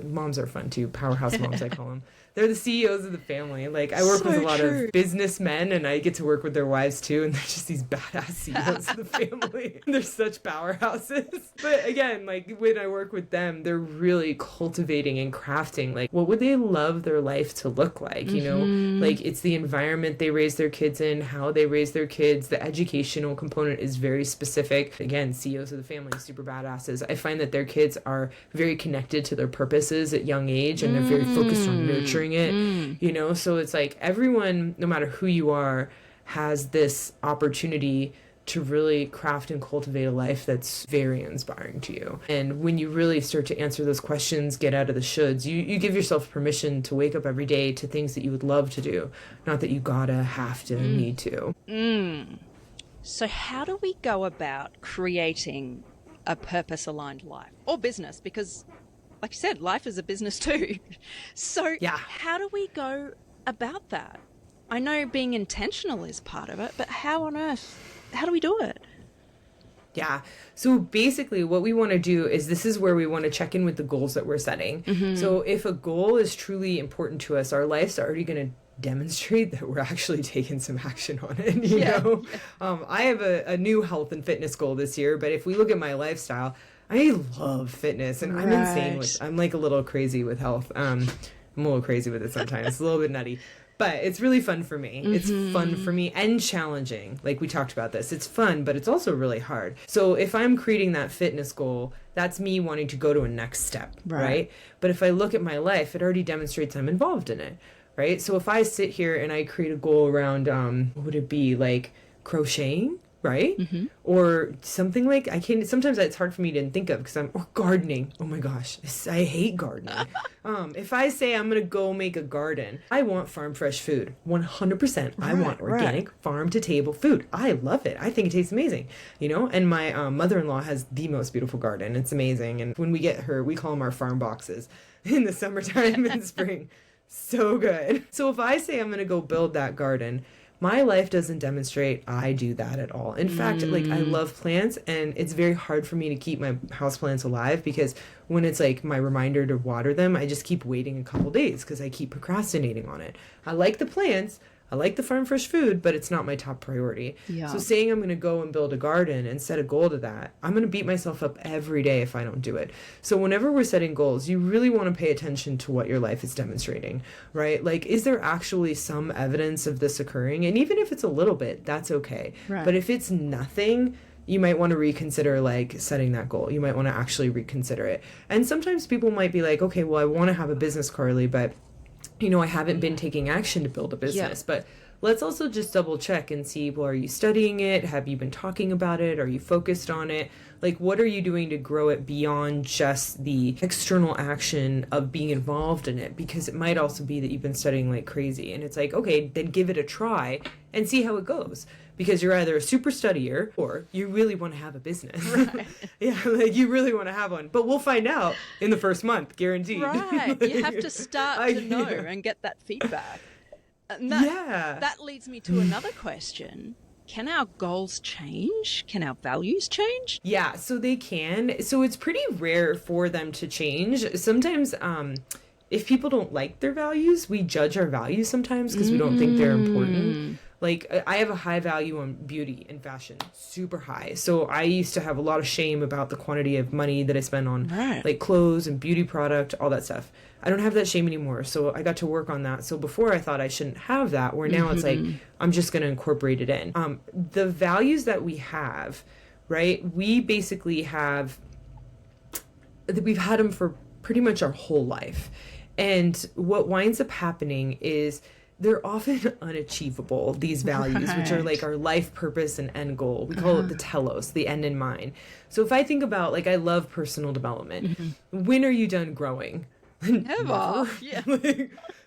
B: moms are fun too, powerhouse moms, I call them. They're the CEOs of the family. Like, I work with a lot of businessmen, and I get to work with their wives too, and they're just these badass CEOs of the family. They're such powerhouses. But again, like, when I work with them, they're really cultivating and crafting, like, what would they love their life to look like? You know, like, it's the environment they raise their kids in, how they raise their kids. The educational component is very specific. Again, CEOs of the family, super badasses. I find that their kids are very connected to their purposes at young age, and they're very focused on nurturing it, you know. So it's like, everyone, no matter who you are, has this opportunity to really craft and cultivate a life that's very inspiring to you. And when you really start to answer those questions, get out of the shoulds, you give yourself permission to wake up every day to things that you would love to do, not that you gotta, have to, need to.
A: So how do we go about creating a purpose-aligned life or business? Because, like you said, life is a business too. So how do we go about that? I know being intentional is part of it, but how do we do it?
B: Yeah. So basically what we want to do is, this is where we want to check in with the goals that we're setting. So if a goal is truly important to us, our life's already going to demonstrate that we're actually taking some action on it, you know? I have a new health and fitness goal this year, but if we look at my lifestyle, I love fitness, and I'm insane I'm like a little crazy with health. I'm a little crazy with it sometimes. It's a little bit nutty. But it's really fun for me. It's fun for me and challenging. Like we talked about this. It's fun, but it's also really hard. So if I'm creating that fitness goal, that's me wanting to go to a next step, right? But if I look at my life, it already demonstrates I'm involved in it, right? So if I sit here and I create a goal around, what would it be? Like crocheting, right? Or something like, sometimes it's hard for me to think of or gardening. Oh my gosh, I hate gardening. If I say I'm going to go make a garden, I want farm fresh food, 100%. I want organic farm to table food. I love it. I think it tastes amazing, you know? And my mother-in-law has the most beautiful garden. It's amazing. And when we get her, we call them our farm boxes in the summertime and spring. So good. So if I say I'm going to go build that garden, my life doesn't demonstrate I do that at all. In fact, like I love plants, and it's very hard for me to keep my houseplants alive because when it's like my reminder to water them, I just keep waiting a couple days because I keep procrastinating on it. I like the plants, I like the farm fresh food, but it's not my top priority. So saying I'm going to go and build a garden and set a goal to that, I'm going to beat myself up every day if I don't do it. So whenever we're setting goals, you really want to pay attention to what your life is demonstrating, right? Like, is there actually some evidence of this occurring? And even if it's a little bit, that's okay. But if it's nothing, you might want to reconsider like setting that goal. You might want to actually reconsider it. And sometimes people might be like, okay, well, I want to have a business, Carly, but you know, I haven't been taking action to build a business, but let's also just double check and see, well, are you studying it? Have you been talking about it? Are you focused on it? Like, what are you doing to grow it beyond just the external action of being involved in it? Because it might also be that you've been studying like crazy, and it's like, okay, then give it a try and see how it goes. Because you're either a super studier or you really want to have a business. Like you really want to have one. But we'll find out in the first month, guaranteed.
A: You have to start to know and get that feedback. And that leads me to another question. Can our goals change? Can our values change?
B: Yeah, so they can. So it's pretty rare for them to change. Sometimes if people don't like their values, we judge our values sometimes because we don't think they're important. Like, I have a high value on beauty and fashion, super high. So I used to have a lot of shame about the quantity of money that I spend on like clothes and beauty product, all that stuff. I don't have that shame anymore. So I got to work on that. So before I thought I shouldn't have that, where now it's like, I'm just going to incorporate it in. The values that we have, right? We basically we've had them for pretty much our whole life. And what winds up happening is they're often unachievable, these values, which are like our life purpose and end goal. We call it the telos, the end in mind. So if I think about, like, I love personal development. When are you done growing? Never.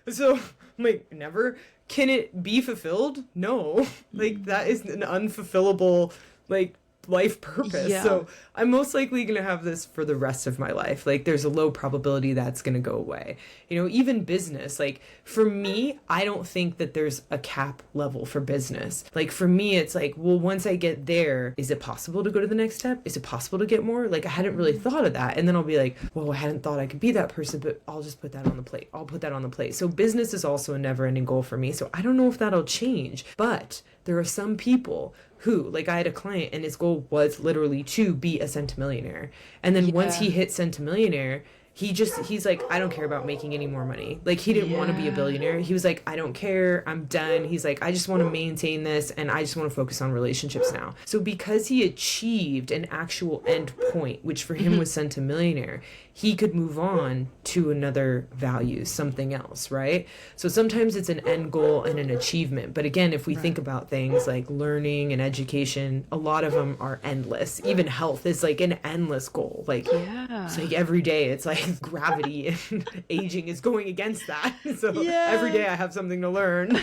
B: So, like, never. Can it be fulfilled? No. Like, that is an unfulfillable, like, life purpose. So I'm most likely going to have this for the rest of my life. Like, there's a low probability that's going to go away. You know, even business, like for me, I don't think that there's a cap level for business. Like for me, it's like, well, once I get there, is it possible to go to the next step? Is it possible to get more? Like, I hadn't really thought of that. And then I'll be like, well, I hadn't thought I could be that person, but I'll just put that on the plate. I'll put that on the plate. So business is also a never ending goal for me. So I don't know if that'll change, but there are some people who, like, I had a client and his goal was literally to be a centimillionaire. And then once he hit centimillionaire, he's like, I don't care about making any more money. Like, he didn't want to be a billionaire. He was like, I don't care. I'm done. He's like, I just want to maintain this and I just want to focus on relationships now. So because he achieved an actual end point, which for him was centimillionaire, he could move on to another value, something else, right? So sometimes it's an end goal and an achievement. But again, if we think about things like learning and education, a lot of them are endless. Even health is like an endless goal. Like, it's like every day it's like gravity and aging is going against that. So every day I have something to learn.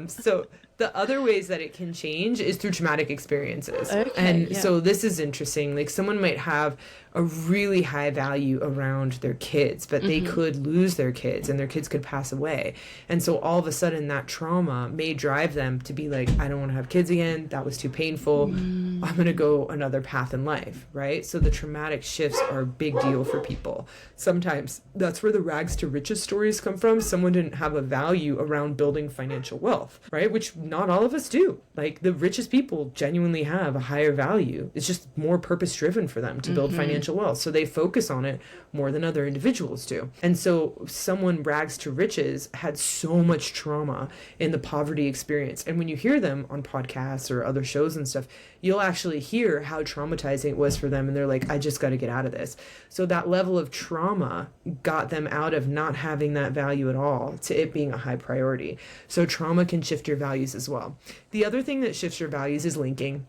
B: So The other ways that it can change is through traumatic experiences.
A: Okay,
B: and
A: yeah.
B: so this is interesting. Like someone might have a really high value around their kids, but they could lose their kids and their kids could pass away. And so all of a sudden that trauma may drive them to be like, I don't want to have kids again. That was too painful. I'm going to go another path in life, right? So the traumatic shifts are a big deal for people. Sometimes that's where the rags to riches stories come from. Someone didn't have a value around building financial wealth, right? Which not all of us do. Like the richest people genuinely have a higher value. It's just more purpose driven for them to build financial wealth. So they focus on it more than other individuals do. And so someone rags to riches had so much trauma in the poverty experience. And when you hear them on podcasts or other shows and stuff, you'll actually hear how traumatizing it was for them. And they're like, I just got to get out of this. So that level of trauma got them out of not having that value at all to it being a high priority. So trauma can shift your values as well. The other thing that shifts your values is linking.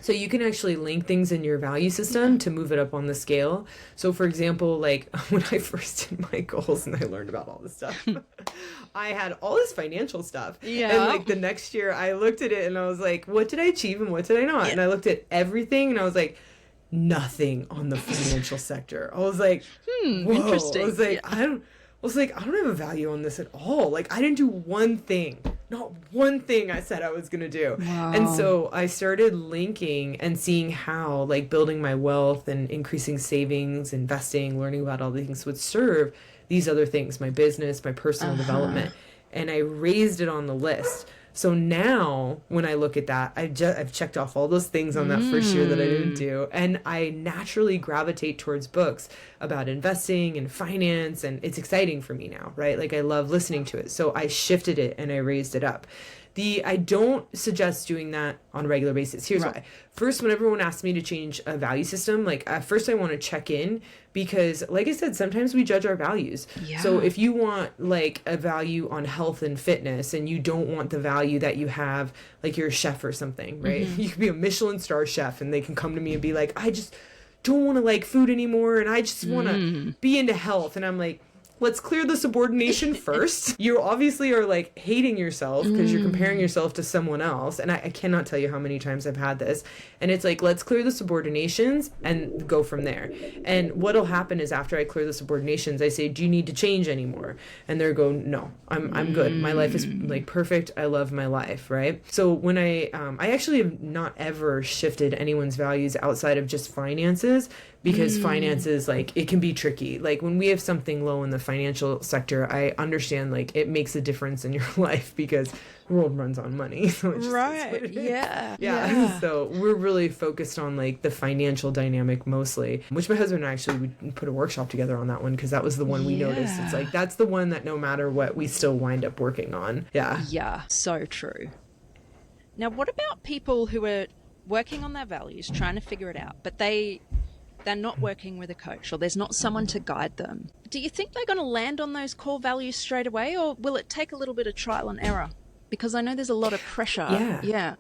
B: So you can actually link things in your value system to move it up on the scale. So for example, like when I first did my goals and I learned about all this stuff, I had all this financial stuff.
A: Yeah.
B: And like the next year I looked at it and I was like, what did I achieve and what did I not?
A: Yeah.
B: And I looked at everything and I was like, nothing on the financial sector. I was like, whoa.
A: Interesting.
B: I was like,
A: Yeah.
B: I don't have a value on this at all. Like I didn't do one thing. Not one thing I said I was going to do.
A: Wow.
B: And so I started linking and seeing how like building my wealth and increasing savings, investing, learning about all these things would serve these other things, my business, my personal development. And I raised it on the list. So now when I look at that, I've checked off all those things on that first year that I didn't do. And I naturally gravitate towards books about investing and finance. And it's exciting for me now, right? Like I love listening to it. So I shifted it and I raised it up. I don't suggest doing that on a regular basis. Here's why. First, when everyone asks me to change a value system, like first I want to check in because like I said, sometimes we judge our values.
A: Yeah.
B: So if you want like a value on health and fitness and you don't want the value that you have, like you're a chef or something, right? You could be a Michelin star chef and they can come to me and be like, I just don't want to like food anymore and I just want to be into health. And I'm like, let's clear the subordination first. You obviously are like hating yourself because you're comparing yourself to someone else. And I cannot tell you how many times I've had this. And it's like, let's clear the subordinations and go from there. And what'll happen is after I clear the subordinations, I say, do you need to change anymore? And they're going, no, I'm good. My life is like perfect. I love my life. Right. So when I actually have not ever shifted anyone's values outside of just finances because finances, like it can be tricky. Like when we have something low in the financial sector, I understand like it makes a difference in your life because the world runs on money. So it just is what it is. Yeah. So we're really focused on like the financial dynamic mostly, which my husband and I actually would put a workshop together on that one because that was the one we noticed. It's like, that's the one that no matter what, we still wind up working on. Yeah.
A: Yeah, so true. Now, what about people who are working on their values, trying to figure it out, but they're not working with a coach or there's not someone to guide them? Do you think they're going to land on those core values straight away or will it take a little bit of trial and error? Because I know there's a lot of pressure. Yeah.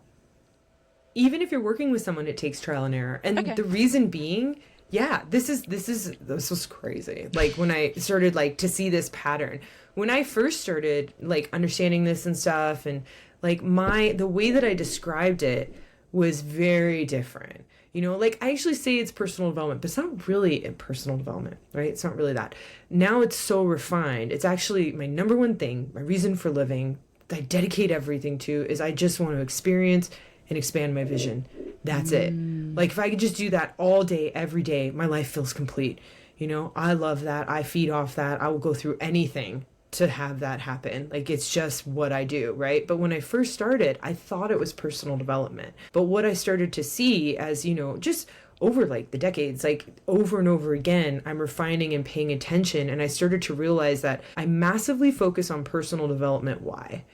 B: Even if you're working with someone, it takes trial and error. And the reason being, this was crazy. Like when I started like to see this pattern, when I first started like understanding this and stuff and like the way that I described it was very different. You know, like I actually say it's personal development, but it's not really personal development, right? It's not really that. Now it's so refined. It's actually my number one thing, my reason for living, that I dedicate everything to is I just want to experience and expand my vision. That's it. Like if I could just do that all day, every day, my life feels complete. You know, I love that. I feed off that. I will go through anything to have that happen. Like it's just what I do, right? But when I first started, I thought it was personal development. But what I started to see as, you know, just over like the decades, like over and over again, I'm refining and paying attention. And I started to realize that I massively focus on personal development. Why?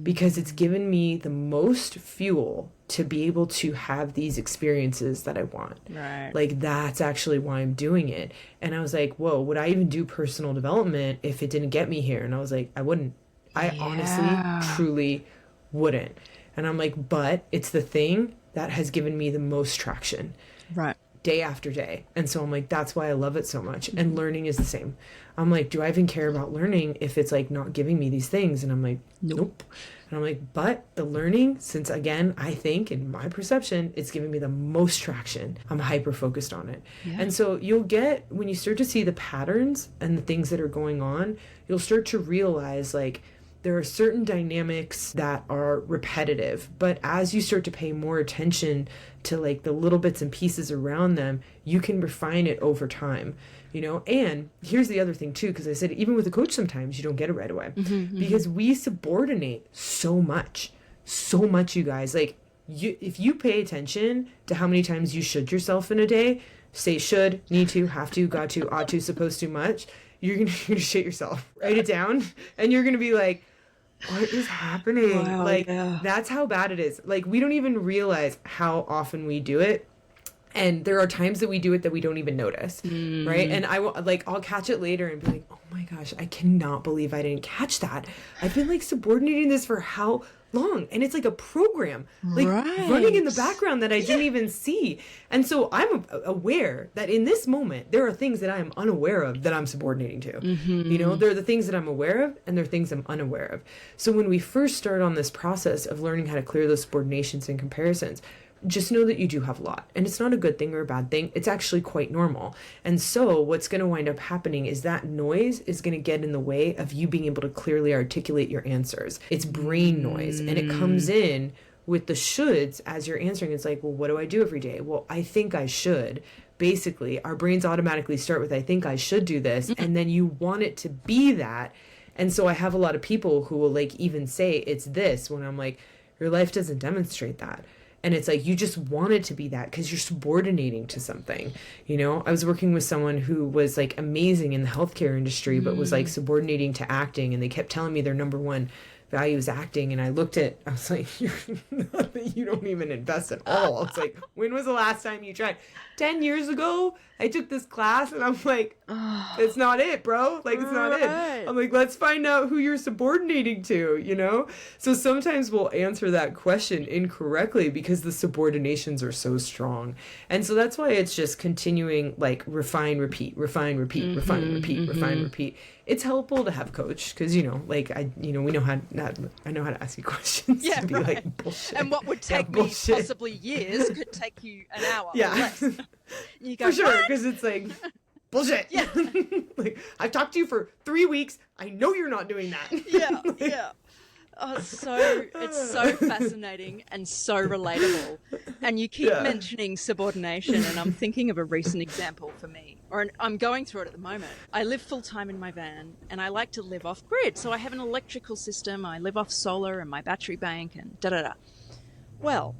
B: Because it's given me the most fuel to be able to have these experiences that I want.
A: Right.
B: Like that's actually why I'm doing it. And I was like, whoa, would I even do personal development if it didn't get me here? And I was like, I wouldn't. I honestly, truly wouldn't. And I'm like, but it's the thing that has given me the most traction.
A: Right.
B: day after day. And so I'm like, that's why I love it so much. And learning is the same. I'm like, do I even care about learning if it's like not giving me these things? And I'm like, nope. And I'm like, but the learning, since again, I think in my perception, it's giving me the most traction. I'm hyper focused on it. Yeah. And so you'll get, when you start to see the patterns and the things that are going on, you'll start to realize like, there are certain dynamics that are repetitive, but as you start to pay more attention to like the little bits and pieces around them, you can refine it over time, you know? And here's the other thing too, because I said, even with a coach, sometimes you don't get it right away because we subordinate so much, you guys. Like if you pay attention to how many times you should yourself in a day, say should, need to, have to, got to, ought to, supposed to much, you're gonna shit yourself. Write it down and you're gonna be like, what is happening? Wow, like, that's how bad it is. Like, we don't even realize how often we do it. And there are times that we do it that we don't even notice, right? And I'll catch it later and be like, oh my gosh, I cannot believe I didn't catch that. I've been like subordinating this for how long? And it's like a program, like running in the background that I didn't even see. And so I'm aware that in this moment, there are things that I am unaware of that I'm subordinating to. You know, there are the things that I'm aware of and there are things I'm unaware of. So when we first start on this process of learning how to clear those subordinations and comparisons, just know that you do have a lot, and it's not a good thing or a bad thing. It's actually quite normal. And so what's going to wind up happening is that noise is going to get in the way of you being able to clearly articulate your answers. It's brain noise, and it comes in with the shoulds as you're answering. It's like, well, what do I do every day? Well, I think I should. Basically, our brains automatically start with, I think I should do this. And then you want it to be that. And so I have a lot of people who will like even say it's this when I'm like, your life doesn't demonstrate that. And it's like, you just want it to be that because you're subordinating to something. You know, I was working with someone who was like amazing in the healthcare industry, but was like subordinating to acting. And they kept telling me their number one value is acting. And I was like, you don't even invest at all. It's like, when was the last time you tried? 10 years ago, I took this class and I'm like, it's not it, bro. Like, it's not it. I'm like, let's find out who you're subordinating to, you know? So sometimes we'll answer that question incorrectly because the subordinations are so strong. And so that's why it's just continuing, like, refine, repeat, refine, repeat, refine, repeat, refine, repeat. It's helpful to have coach because, you know, like, I know how to ask you questions.
A: Yeah,
B: to be like, bullshit.
A: And what would take me possibly years could take you an hour or less. You go,
B: for sure, because it's like, bullshit. Yeah. Like, I've talked to you for 3 weeks. I know you're not doing that.
A: Yeah. Oh, it's so fascinating and so relatable. And you keep mentioning subordination, and I'm thinking of a recent example for me, or I'm going through it at the moment. I live full-time in my van, and I like to live off-grid. So I have an electrical system, I live off solar and my battery bank, and da-da-da. Well,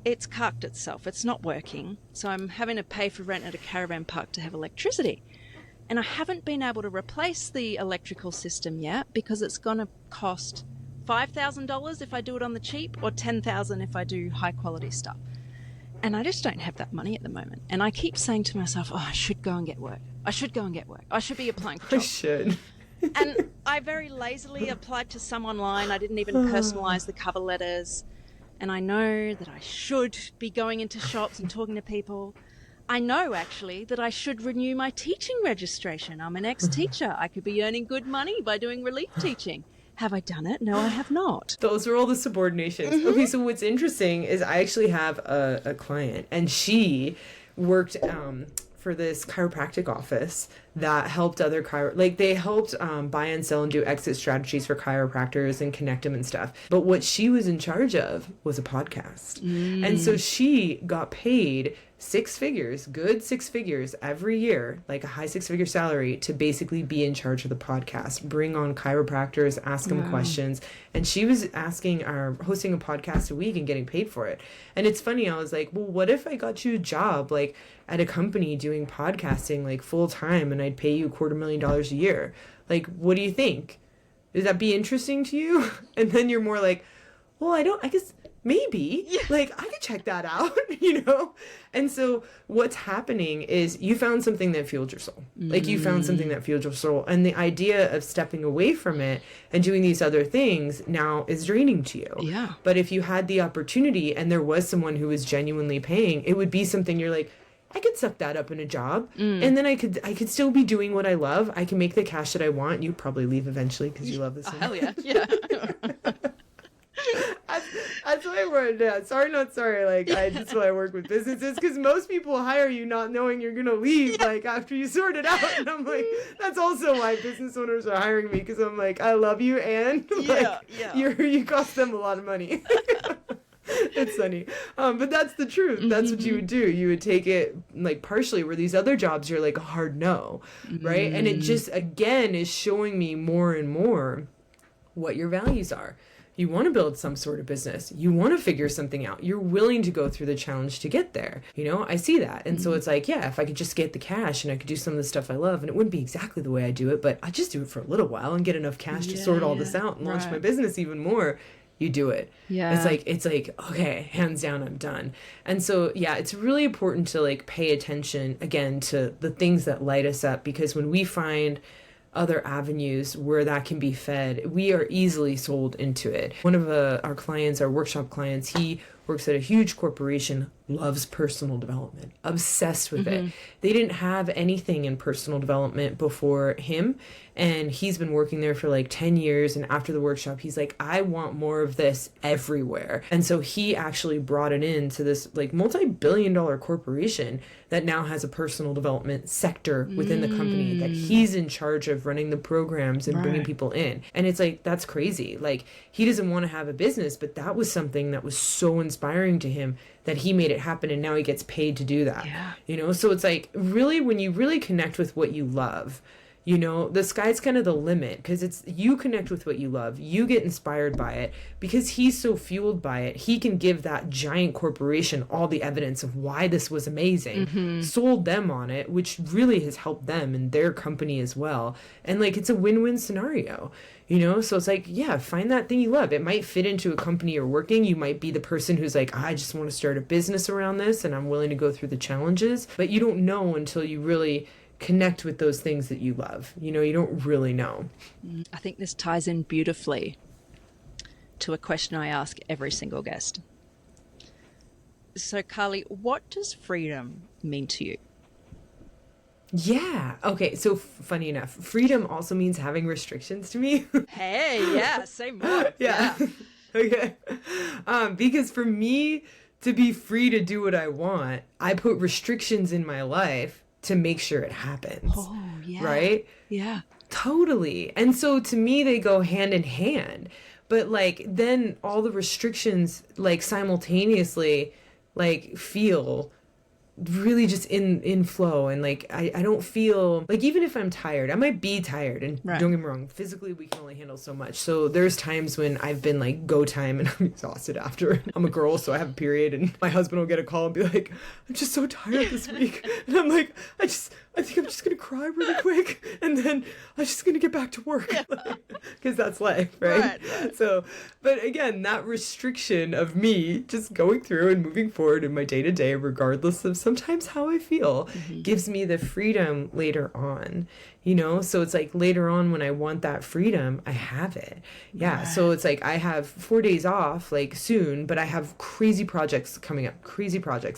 A: it's cucked itself. It's not working. So I'm having to pay for rent at a caravan park to have electricity. And I haven't been able to replace the electrical system yet because it's going to cost $5,000 if I do it on the cheap or $10,000 if I do high quality stuff. And I just don't have that money at the moment. And I keep saying to myself, I should go and get work. I should be applying for jobs.
B: I should.
A: And I very lazily applied to some online. I didn't even personalize the cover letters. And I know that I should be going into shops and talking to people. I know, actually, that I should renew my teaching registration. I'm an ex-teacher. I could be earning good money by doing relief teaching. Have I done it? No, I have not.
B: Those are all the subordinations. Okay, so what's interesting is I actually have a client, and she worked for this chiropractic office that helped other they helped buy and sell and do exit strategies for chiropractors and connect them and stuff. But what she was in charge of was a podcast. And so she got paid good 6 figures every year, like a high 6-figure salary, to basically be in charge of the podcast, bring on chiropractors, ask them questions. And she was hosting a podcast a week and getting paid for it. And it's funny, I was like, well, what if I got you a job like at a company doing podcasting like full time and I'd pay you $250,000 a year? Like, what do you think? Does that be interesting to you? And then you're more like, well, I guess maybe, like, I could check that out, you know? And so what's happening is you found something that fueled your soul. Like, you found something that fueled your soul. And the idea of stepping away from it and doing these other things now is draining to you.
A: Yeah.
B: But if you had the opportunity and there was someone who was genuinely paying, it would be something you're like, I could suck that up in a job, and then I could still be doing what I love. I can make the cash that I want. You probably leave eventually because you love this.
A: Oh, hell yeah, yeah.
B: That's why I work. Yeah, sorry, not sorry. Like that's why I work with businesses, because most people hire you not knowing you're gonna leave. Like after you sort it out, and I'm like, that's also why business owners are hiring me, because I'm like, I love you, and like, you cost them a lot of money. It's funny, but that's the truth. That's what you would do. You would take it like partially, where these other jobs you're like a hard no, right? And it just again is showing me more and more what your values are. You want to build some sort of business. You want to figure something out. You're willing to go through the challenge to get there. You know, I see that. And so it's like, yeah, if I could just get the cash and I could do some of the stuff I love, and it wouldn't be exactly the way I do it, but I just do it for a little while and get enough cash to sort all this out and launch my business even more. You do it. Yeah. It's like, okay, hands down, I'm done. And so, yeah, it's really important to like pay attention again to the things that light us up, because when we find other avenues where that can be fed, we are easily sold into it. One of our clients, our workshop clients, he works at a huge corporation, loves personal development, obsessed with it. They didn't have anything in personal development before him, and he's been working there for like 10 years, and after the workshop he's like, I want more of this everywhere. And so he actually brought it into this like multi-billion-dollar corporation that now has a personal development sector within the company that he's in charge of running the programs and bringing people in. And it's like, that's crazy. Like, he doesn't want to have a business, but that was something that was so inspiring to him that he made it happen, and now he gets paid to do that. You know, so it's like, really, when you really connect with what you love, you know, the sky's kind of the limit, because it's, you connect with what you love, you get inspired by it, because he's so fueled by it. He can give that giant corporation all the evidence of why this was amazing, sold them on it, which really has helped them and their company as well. And like, it's a win-win scenario, you know? So it's like, yeah, find that thing you love. It might fit into a company you're working. You might be the person who's like, I just want to start a business around this and I'm willing to go through the challenges, but you don't know until you really connect with those things that you love. You know, you don't really know.
A: I think this ties in beautifully to a question I ask every single guest. So, Carly, what does freedom mean to you?
B: Yeah. Okay. So funny enough, freedom also means having restrictions to me.
A: Hey, yeah, say more.
B: Yeah. Okay. Because for me to be free to do what I want, I put restrictions in my life to make sure it happens.
A: Oh, yeah.
B: Right?
A: Yeah.
B: Totally. And so to me, they go hand in hand. But like, then all the restrictions like simultaneously like feel really just in flow, and like I don't feel like, even if I'm tired, I might be tired, and don't get me wrong, physically we can only handle so much. So there's times when I've been like go time and I'm exhausted after. I'm a girl, so I have a period, and my husband will get a call and be like, I'm just so tired this week, and I'm like, I think I'm just gonna cry really quick, and then I'm just gonna get back to work, because that's life, right? So, but again, that restriction of me just going through and moving forward in my day-to-day, regardless of sometimes how I feel, gives me the freedom later on, you know? So it's like later on when I want that freedom, I have it. Yeah. So it's like, I have 4 days off like soon, but I have crazy projects coming up,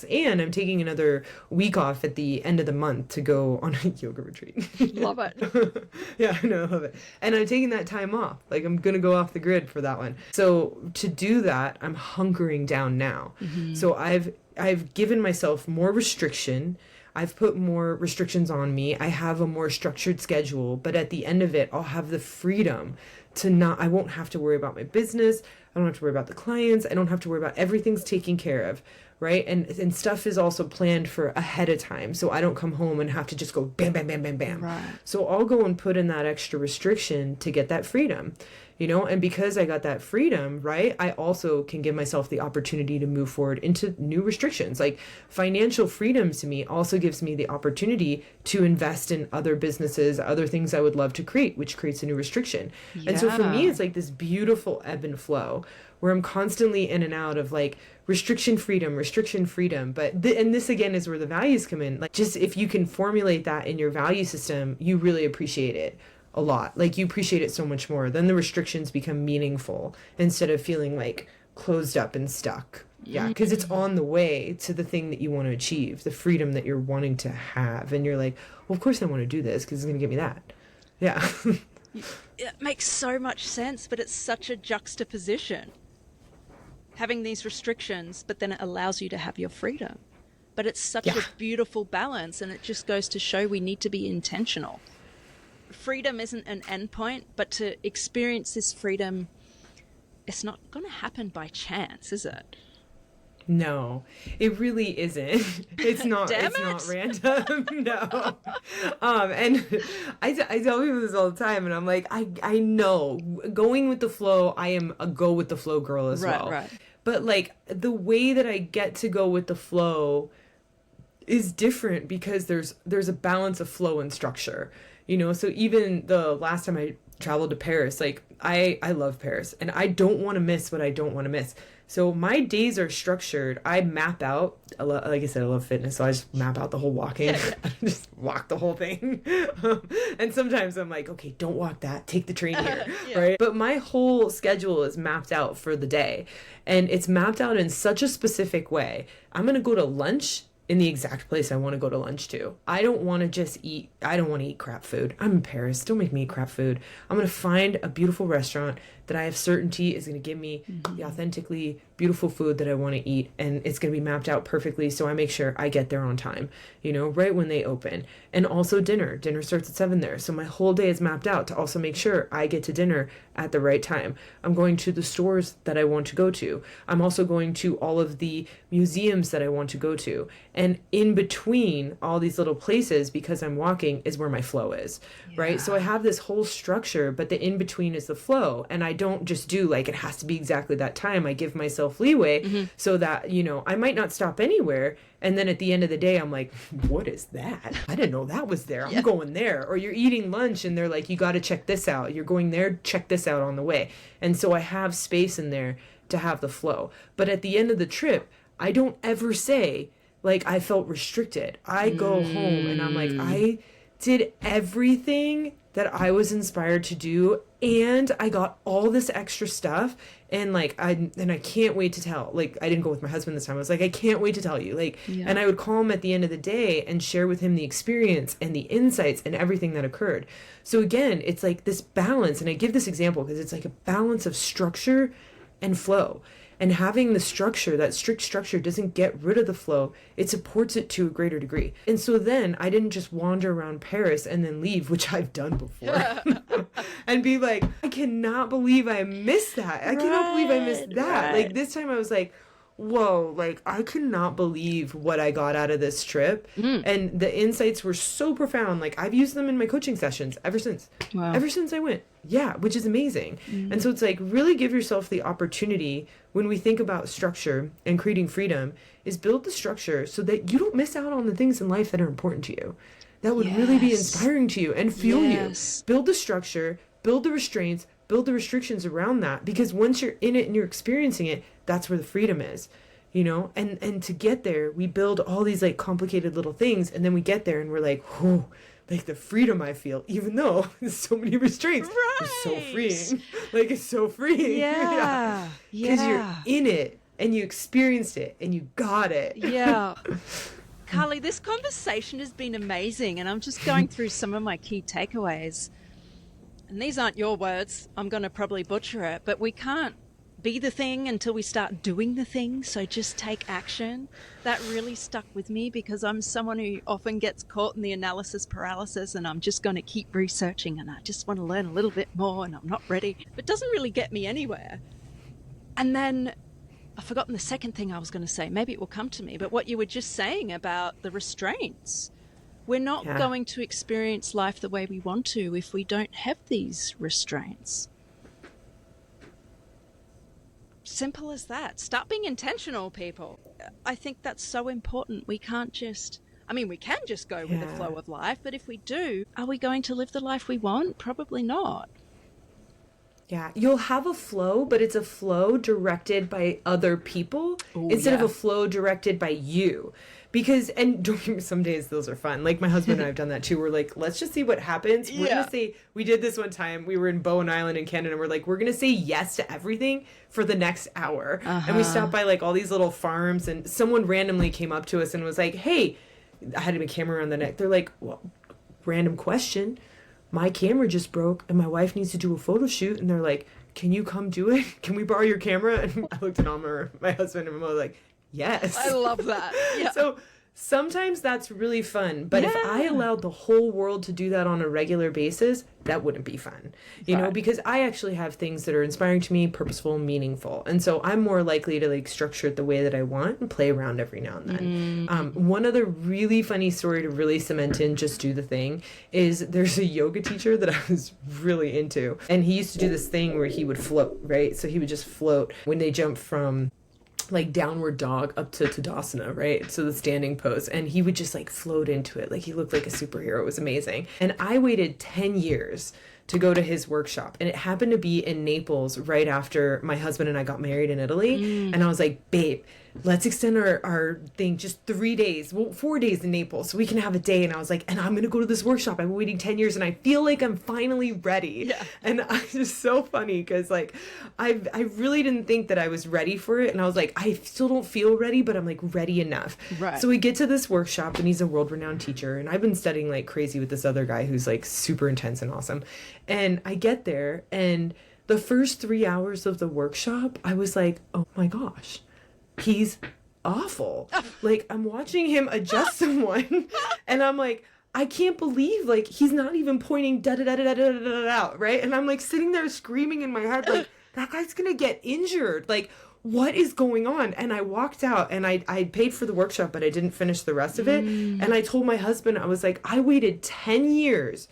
B: and I'm taking another week off at the end of the month to go on a yoga retreat.
A: Love it.
B: Yeah, I know, I love it. And I'm taking that time off. Like, I'm going to go off the grid for that one. So to do that, I'm hunkering down now. So I've given myself more restriction. I've put more restrictions on me. I have a more structured schedule, but at the end of it, I'll have the freedom to I won't have to worry about my business. I don't have to worry about the clients. I don't have to worry about everything's taken care of, right? And stuff is also planned for ahead of time. So I don't come home and have to just go bam, bam, bam, bam, bam.
A: Right.
B: So I'll go and put in that extra restriction to get that freedom, you know? And because I got that freedom, right, I also can give myself the opportunity to move forward into new restrictions. Like, financial freedom to me also gives me the opportunity to invest in other businesses, other things I would love to create, which creates a new restriction. And so for me, it's like this beautiful ebb and flow where I'm constantly in and out of like restriction, freedom. But and this again is where the values come in. Like, just if you can formulate that in your value system, you really appreciate it a lot. Like, you appreciate it so much more. Then the restrictions become meaningful instead of feeling like closed up and stuck. Yeah, because it's on the way to the thing that you want to achieve, the freedom that you're wanting to have. And you're like, well, of course I want to do this because it's going to get me that. Yeah.
A: It makes so much sense, but it's such a juxtaposition. Having these restrictions, but then it allows you to have your freedom. But it's such a beautiful balance, and it just goes to show we need to be intentional. Freedom isn't an endpoint, but to experience this freedom, it's not going to happen by chance, is it?
B: No, it really isn't. It's not.
A: Damn
B: it's
A: it.
B: not random. No. And I tell people this all the time, and I'm like, I know going with the flow. I am a go with the flow girl as well. Right. But like the way that I get to go with the flow is different because there's a balance of flow and structure. So even the last time I traveled to Paris, like I love Paris, and I don't want to miss what I don't want to miss. So my days are structured. I map out, like I said, I love fitness, so I just map out the whole walking. Just walk the whole thing. And sometimes I'm like, okay, don't walk that. Take the train here, right? But my whole schedule is mapped out for the day. And it's mapped out in such a specific way. I'm going to go to lunch in the exact place I want to go to lunch to. I don't want to just eat. I don't want to eat crap food. I'm in Paris. Don't make me eat crap food. I'm going to find a beautiful restaurant that I have certainty is going to give me the authentically beautiful food that I want to eat. And it's going to be mapped out perfectly. So I make sure I get there on time, right when they open. And also dinner. Dinner starts at 7 there. So my whole day is mapped out to also make sure I get to dinner at the right time. I'm going to the stores that I want to go to. I'm also going to all of the museums that I want to go to. And in between all these little places, because I'm walking, is where my flow is, right? So I have this whole structure, but the in between is the flow. And I don't just do like, it has to be exactly that time. I give myself leeway so that, I might not stop anywhere. And then at the end of the day, I'm like, what is that? I didn't know that was there. I'm going there. Or you're eating lunch and they're like, you got to check this out. You're going there, check this out on the way. And so I have space in there to have the flow. But at the end of the trip, I don't ever say, like, I felt restricted. I go home and I'm like, I did everything that I was inspired to do, and I got all this extra stuff, and like I can't wait to tell. Like, I didn't go with my husband this time. I was like, I can't wait to tell you. Like, and I would call him at the end of the day and share with him the experience and the insights and everything that occurred. So again, it's like this balance, and I give this example because it's like a balance of structure and flow. And having the structure, that strict structure, doesn't get rid of the flow. It supports it to a greater degree. And so then I didn't just wander around Paris and then leave, which I've done before, and be like, I cannot believe I missed that. I cannot believe I missed that. Like, this time I was like, whoa, like, I could not believe what I got out of this trip. And the insights were so profound. Like, I've used them in my coaching sessions ever since. Wow. Ever since I went. Yeah, which is amazing. And so it's like, really give yourself the opportunity when we think about structure and creating freedom, is build the structure so that you don't miss out on the things in life that are important to you, that would really be inspiring to you and fuel you. Build the structure, build the restraints, build the restrictions around that, because once you're in it and you're experiencing it, that's where the freedom is, and to get there, we build all these like complicated little things, and then we get there and we're like, whew, like the freedom I feel, even though there's so many restraints, it's so freeing. Like, it's so freeing. Yeah. Because you're in it and you experienced it and you got it.
A: Yeah. Carly, this conversation has been amazing, and I'm just going through some of my key takeaways. And these aren't your words. I'm going to probably butcher it, but we can't be the thing until we start doing the thing. So just take action. That really stuck with me because I'm someone who often gets caught in the analysis paralysis, and I'm just going to keep researching, and I just want to learn a little bit more, and I'm not ready. It doesn't really get me anywhere. And then I've forgotten the second thing I was going to say. Maybe it will come to me. But what you were just saying about the restraints. We're not going to experience life the way we want to if we don't have these restraints. Simple as that. Start being intentional, people. I think that's so important. We can't just, we can just go with the flow of life, but if we do, are we going to live the life we want? Probably not.
B: Yeah, you'll have a flow, but it's a flow directed by other people instead of a flow directed by you. Because, and don't get me, some days those are fun. Like my husband and I have done that too. We're like, let's just see what happens. We're going to say, we did this one time. We were in Bowen Island in Canada, and we're like, we're going to say yes to everything for the next hour. And we stopped by like all these little farms, and someone randomly came up to us and was like, hey, I had a camera on the neck. They're like, well, random question. My camera just broke and my wife needs to do a photo shoot. And they're like, can you come do it? Can we borrow your camera? And I looked at Alma, my husband, and we were like, yes.
A: I love that. Yeah.
B: So sometimes that's really fun. But if I allowed the whole world to do that on a regular basis, that wouldn't be fun. You know, because I actually have things that are inspiring to me, purposeful, meaningful. And so I'm more likely to like structure it the way that I want and play around every now and then. One other really funny story to really cement in just do the thing is there's a yoga teacher that I was really into. And he used to do this thing where he would float, right? So he would just float when they jump from like downward dog up to Tadasana, right? So the standing pose. And he would just like float into it. Like he looked like a superhero. It was amazing. And I waited 10 years to go to his workshop. And it happened to be in Naples right after my husband and I got married in Italy. And I was like, babe, let's extend our thing just 3 days, well, 4 days in Naples so we can have a day. And I was like, and I'm going to go to this workshop. I'm waiting 10 years and I feel like I'm finally ready. Yeah. And it's just so funny because like, I really didn't think that I was ready for it. And I was like, I still don't feel ready, but I'm like ready enough. Right. So we get to this workshop and he's a world-renowned teacher. And I've been studying like crazy with this other guy who's like super intense and awesome. And I get there and the first 3 hours of the workshop, I was like, oh my gosh, he's awful. Like I'm watching him adjust someone and I'm like, I can't believe like he's not even pointing da da da da da da da da, right? And I'm like sitting there screaming in my head like that guy's gonna get injured. Like what is going on? And I walked out and I paid for the workshop, but I didn't finish the rest of it. And I told my husband, I was like, I waited 10 years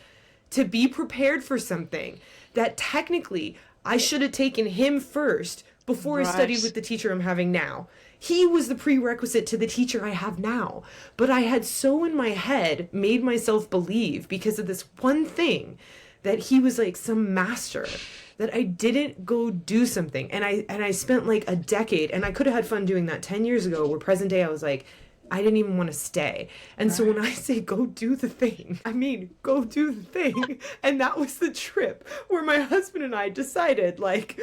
B: to be prepared for something that technically I should have taken him first before I studied with the teacher I'm having now. He was the prerequisite to the teacher I have now. But I had so in my head made myself believe because of this one thing that he was like some master that I didn't go do something. And I spent like a decade, and I could have had fun doing that 10 years ago, where present day I was like, I didn't even want to stay. And so when I say go do the thing, I mean go do the thing. And that was the trip where my husband and I decided like,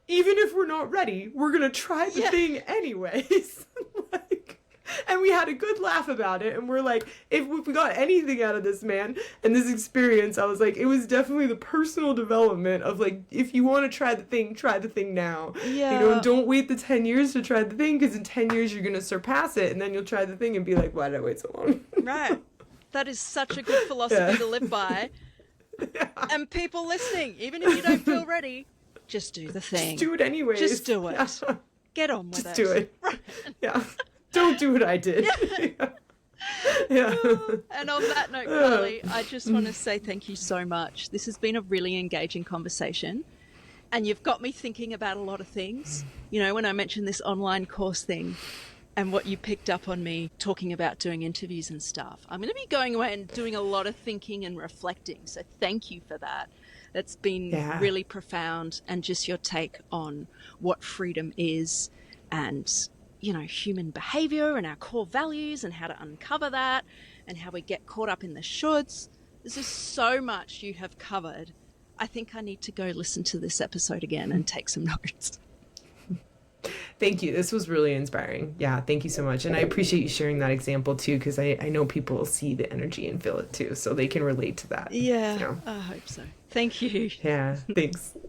B: even if we're not ready, we're going to try the thing anyways. Like, and we had a good laugh about it. And we're like, if we got anything out of this, man, and this experience, I was like, it was definitely the personal development of like, if you want to try the thing now. Yeah. You know, and don't wait the 10 years to try the thing, because in 10 years you're going to surpass it. And then you'll try the thing and be like, why did I wait so long?
A: Right. That is such a good philosophy to live by. And people listening, even if you don't feel ready, just do the thing.
B: Just do it anyways.
A: Just do it. Yeah. Get on with it.
B: Just do it. Yeah. Don't do what I did. Yeah.
A: And on that note, Carly, I just want to say thank you so much. This has been a really engaging conversation. And you've got me thinking about a lot of things. You know, when I mentioned this online course thing and what you picked up on me talking about doing interviews and stuff, I'm going to be going away and doing a lot of thinking and reflecting. So thank you for that. That's been really profound, and just your take on what freedom is and, you know, human behavior and our core values and how to uncover that and how we get caught up in the shoulds. This is so much you have covered. I think I need to go listen to this episode again and take some notes.
B: Thank you. This was really inspiring. Yeah, thank you so much. And I appreciate you sharing that example too, because I know people will see the energy and feel it too, so they can relate to that.
A: Yeah, I hope so. Thank you.
B: Yeah, thanks.